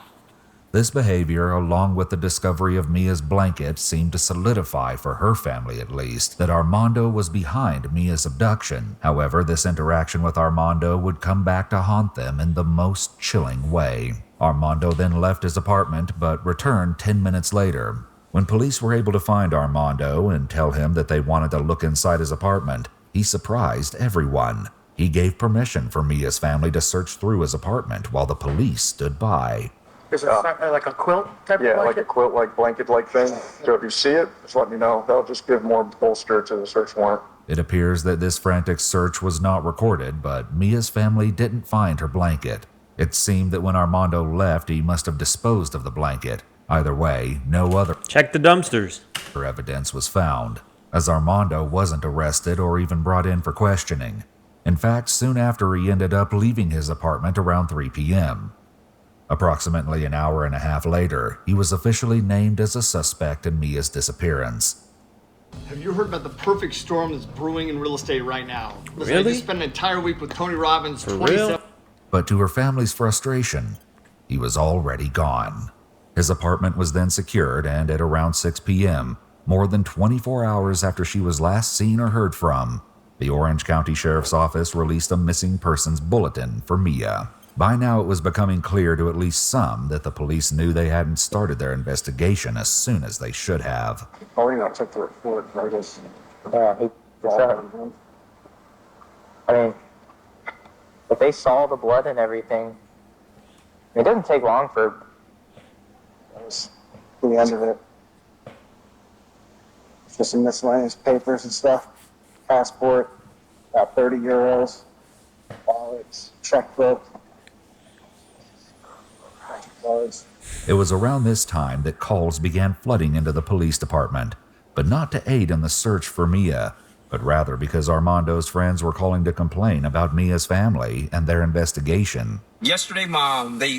This behavior, along with the discovery of Mia's blanket, seemed to solidify, for her family at least, that Armando was behind Mia's abduction. However, this interaction with Armando would come back to haunt them in the most chilling way. Armando then left his apartment, but returned 10 minutes later. When police were able to find Armando and tell him that they wanted to look inside his apartment, he surprised everyone. He gave permission for Mia's family to search through his apartment while the police stood by. Is it like a quilt type of Yeah, blanket? like a quilt-like blanket-like thing. So if you see it, just let me know. That'll just give more bolster to the search warrant. It appears that this frantic search was not recorded, but Mia's family didn't find her blanket. It seemed that when Armando left, he must have disposed of the blanket. Either way, no other Check the dumpsters. Evidence was found, as Armando wasn't arrested or even brought in for questioning. In fact, soon after, he ended up leaving his apartment around 3 p.m. Approximately an hour and a half later, he was officially named as a suspect in Mia's disappearance. Have you heard about the perfect storm that's brewing in real estate right now? Listen, Really? I just spent an entire week with Tony Robbins. For 27 real? But to her family's frustration, he was already gone. His apartment was then secured, and at around 6 p.m., more than 24 hours after she was last seen or heard from, the Orange County Sheriff's Office released a missing persons bulletin for Mia. By now, it was becoming clear to at least some that the police knew they hadn't started their investigation as soon as they should have. Oh, you know, check the report. I guess. I mean, if they saw the blood and everything, it doesn't take long for. That was the end of it. Just some miscellaneous papers and stuff. Passport, about 30 euros. Wallets, checkbook. Cards. It was around this time that calls began flooding into the police department, but not to aid in the search for Mia, but rather because Armando's friends were calling to complain about Mia's family and their investigation. Yesterday,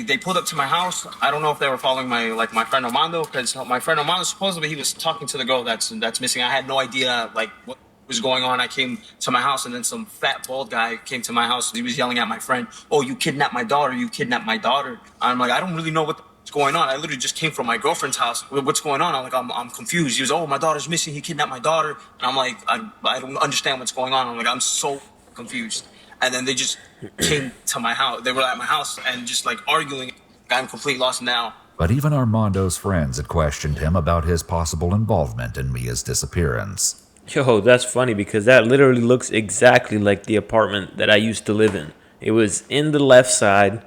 they pulled up to my house. I don't know if they were following my friend Armando, because my friend Armando, supposedly he was talking to the girl that's missing. I had no idea, what. was going on. I came to my house, and then some fat bald guy came to my house. He was yelling at my friend, "Oh, you kidnapped my daughter! You kidnapped my daughter!" I'm like, I don't really know what's going on. I literally just came from my girlfriend's house. What's going on? I'm confused. He was, "Oh, my daughter's missing. He kidnapped my daughter." And I'm like, I don't understand what's going on. I'm like, I'm so confused. And then they just came to my house. They were at my house and just like arguing. I'm completely lost now. But even Armando's friends had questioned him about his possible involvement in Mia's disappearance. Yo, that's funny because that literally looks exactly like the apartment that I used to live in. It was in the left side,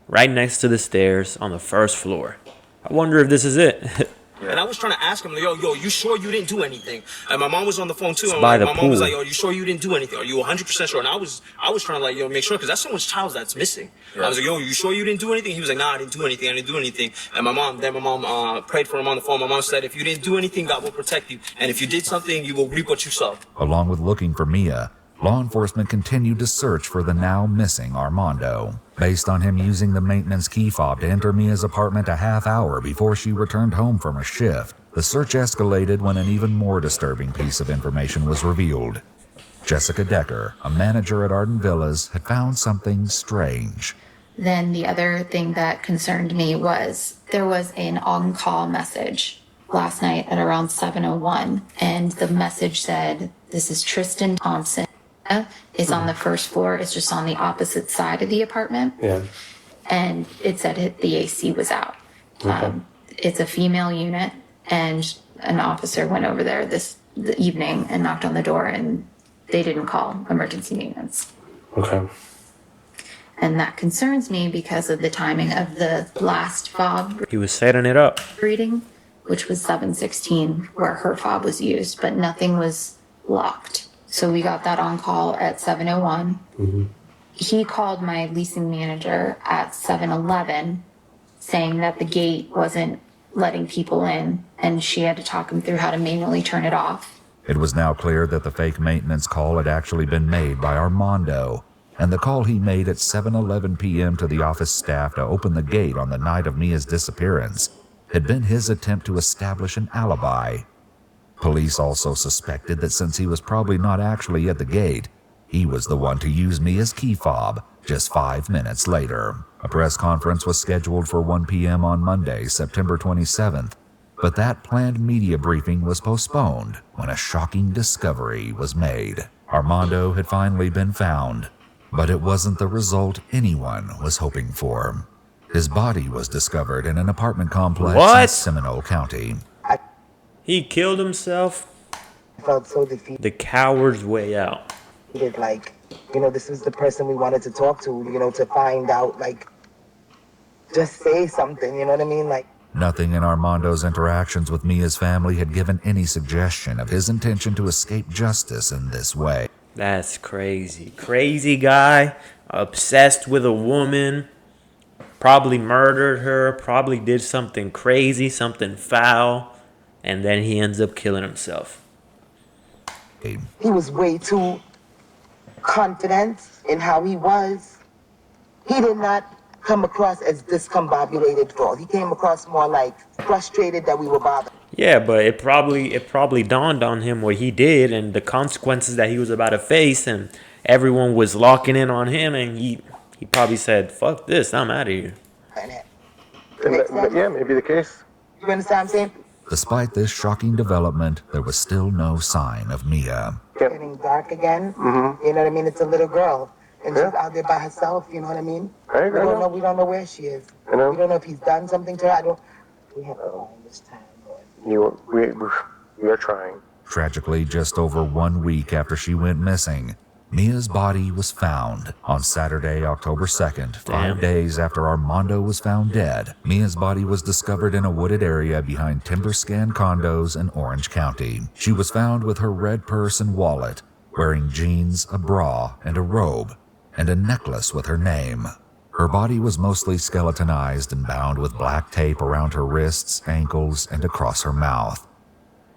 right next to the stairs on the first floor. I wonder if this is it. And I was trying to ask him, like, yo, you sure you didn't do anything? And my mom was on the phone too. It's by the my mom was pool. like, yo, you sure you didn't do anything? Are you 100% sure? And I was trying to like, yo, make sure, because that's someone's child that's missing. I was like, yo, you sure you didn't do anything? He was like, nah, I didn't do anything. I didn't do anything. And my mom prayed for him on the phone. My mom said, if you didn't do anything, God will protect you. And if you did something, you will reap what you sow. Along with looking for Mia, law enforcement continued to search for the now missing Armando. Based on him using the maintenance key fob to enter Mia's apartment a half hour before she returned home from a shift, the search escalated when an even more disturbing piece of information was revealed. Jessica Decker, a manager at Arden Villas, had found something strange. Then the other thing that concerned me was there was an on-call message last night at around 7:01, and the message said, "This is Tristan Thompson. Is on the first floor. It's just on the opposite side of the apartment." Yeah. And it said the AC was out. Okay. It's a female unit, and an officer went over there the evening and knocked on the door, and they didn't call emergency maintenance. Okay. And that concerns me because of the timing of the last fob He was setting it up. reading, which was 7:16, where her fob was used, but nothing was locked. So we got that on call at 7:01. Mm-hmm. He called my leasing manager at 7:11, saying that the gate wasn't letting people in, and she had to talk him through how to manually turn it off. It was now clear that the fake maintenance call had actually been made by Armando, and the call he made at 7:11 p.m. to the office staff to open the gate on the night of Mia's disappearance had been his attempt to establish an alibi. Police also suspected that since he was probably not actually at the gate, he was the one to use Mia's key fob just 5 minutes later. A press conference was scheduled for 1 p.m. on Monday, September 27th, but that planned media briefing was postponed when a shocking discovery was made. Armando had finally been found, but it wasn't the result anyone was hoping for. His body was discovered in an apartment complex in What? Seminole County. He killed himself. I felt so defeated. The coward's way out. Like, this was the person we wanted to talk to, to find out, like, just say something, you know what I mean? Like, Nothing in Armando's interactions with Mia's family had given any suggestion of his intention to escape justice in this way. That's crazy. Crazy guy, obsessed with a woman, probably murdered her, probably did something crazy, something foul, and then he ends up killing himself. he was way too confident in how he was. He did not come across as discombobulated at all. He came across more like frustrated that we were bothered. Yeah, but it probably dawned on him what he did and the consequences that he was about to face, and everyone was locking in on him, and he probably said, "Fuck this, I'm out of here." Yeah, maybe the case. You understand what I'm saying? Despite this shocking development, there was still no sign of Mia. Getting dark again. Mm-hmm. You know what I mean? It's a little girl, and she's out there by herself. You know what I mean? I agree. We don't know where she is. I know. We don't know if he's done something to her. We have to find this time. We are trying. Tragically, just over 1 week after she went missing, Mia's body was found on Saturday, October 2nd, 5 days after Armando was found dead. Mia's body was discovered in a wooded area behind Timberscan condos in Orange County. She was found with her red purse and wallet, wearing jeans, a bra, and a robe, and a necklace with her name. Her body was mostly skeletonized and bound with black tape around her wrists, ankles, and across her mouth.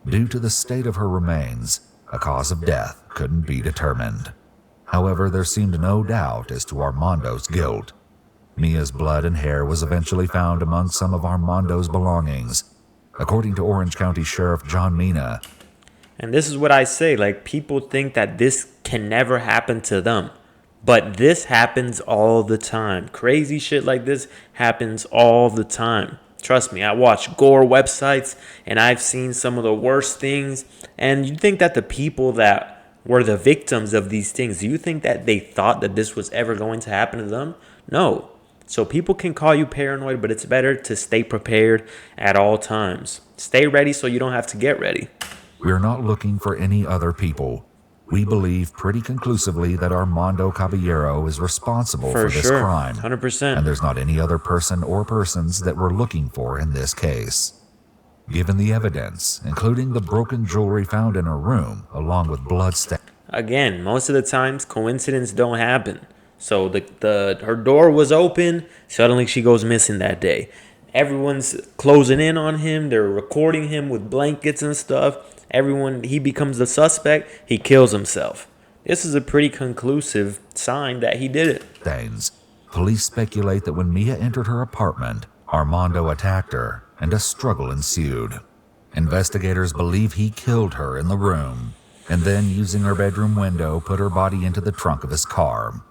Due to the state of her remains, a cause of death couldn't be determined. However, there seemed no doubt as to Armando's guilt. Mia's blood and hair was eventually found among some of Armando's belongings. According to Orange County Sheriff John Mina, And this is what I say, like, people think that this can never happen to them. But this happens all the time. Crazy shit like this happens all the time. Trust me, I watch gore websites and I've seen some of the worst things. And you think that the people that were the victims of these things, do you think that they thought that this was ever going to happen to them? No. So people can call you paranoid, but it's better to stay prepared at all times. Stay ready so you don't have to get ready. We're not looking for any other people. We believe pretty conclusively that Armando Caballero is responsible for this crime. 100%. And there's not any other person or persons that we're looking for in this case. Given the evidence, including the broken jewelry found in her room, along with blood stains. Again, most of the times, coincidences don't happen. So her door was open, suddenly she goes missing that day. Everyone's closing in on him, they're recording him with blankets and stuff. He becomes the suspect, he kills himself. This is a pretty conclusive sign that he did it. Police speculate that when Mia entered her apartment, Armando attacked her and a struggle ensued. Investigators believe he killed her in the room and then, using her bedroom window, put her body into the trunk of his car.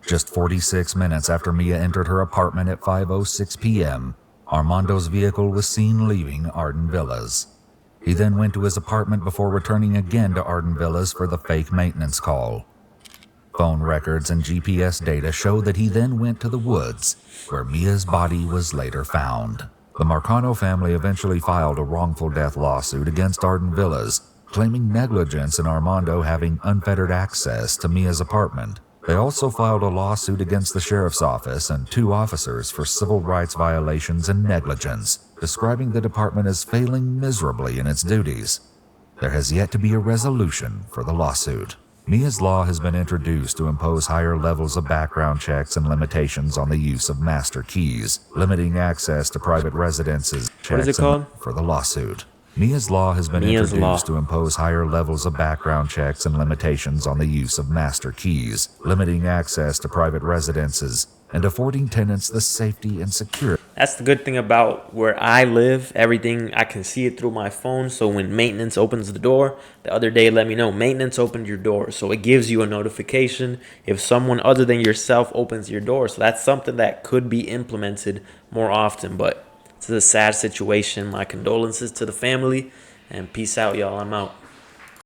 Just 46 minutes after Mia entered her apartment at 5:06 p.m., Armando's vehicle was seen leaving Arden Villas. He then went to his apartment before returning again to Arden Villas for the fake maintenance call. Phone records and GPS data show that he then went to the woods, where Mia's body was later found. The Marcano family eventually filed a wrongful death lawsuit against Arden Villas, claiming negligence in Armando having unfettered access to Mia's apartment. They also filed a lawsuit against the sheriff's office and 2 officers for civil rights violations and negligence, describing the department as failing miserably in its duties. There has yet to be a resolution for the lawsuit. Mia's Law has been introduced to impose higher levels of background checks and limitations on the use of master keys, limiting access to private residences. What is it called? For the lawsuit. Mia's Law has been introduced to impose higher levels of background checks and limitations on the use of master keys, limiting access to private residences, and affording tenants the safety and security. That's the good thing about where I live. Everything, I can see it through my phone. So when maintenance opens the door, the other day let me know, maintenance opened your door. So it gives you a notification if someone other than yourself opens your door. So that's something that could be implemented more often. But it's a sad situation. My condolences to the family, and peace out, y'all. I'm out.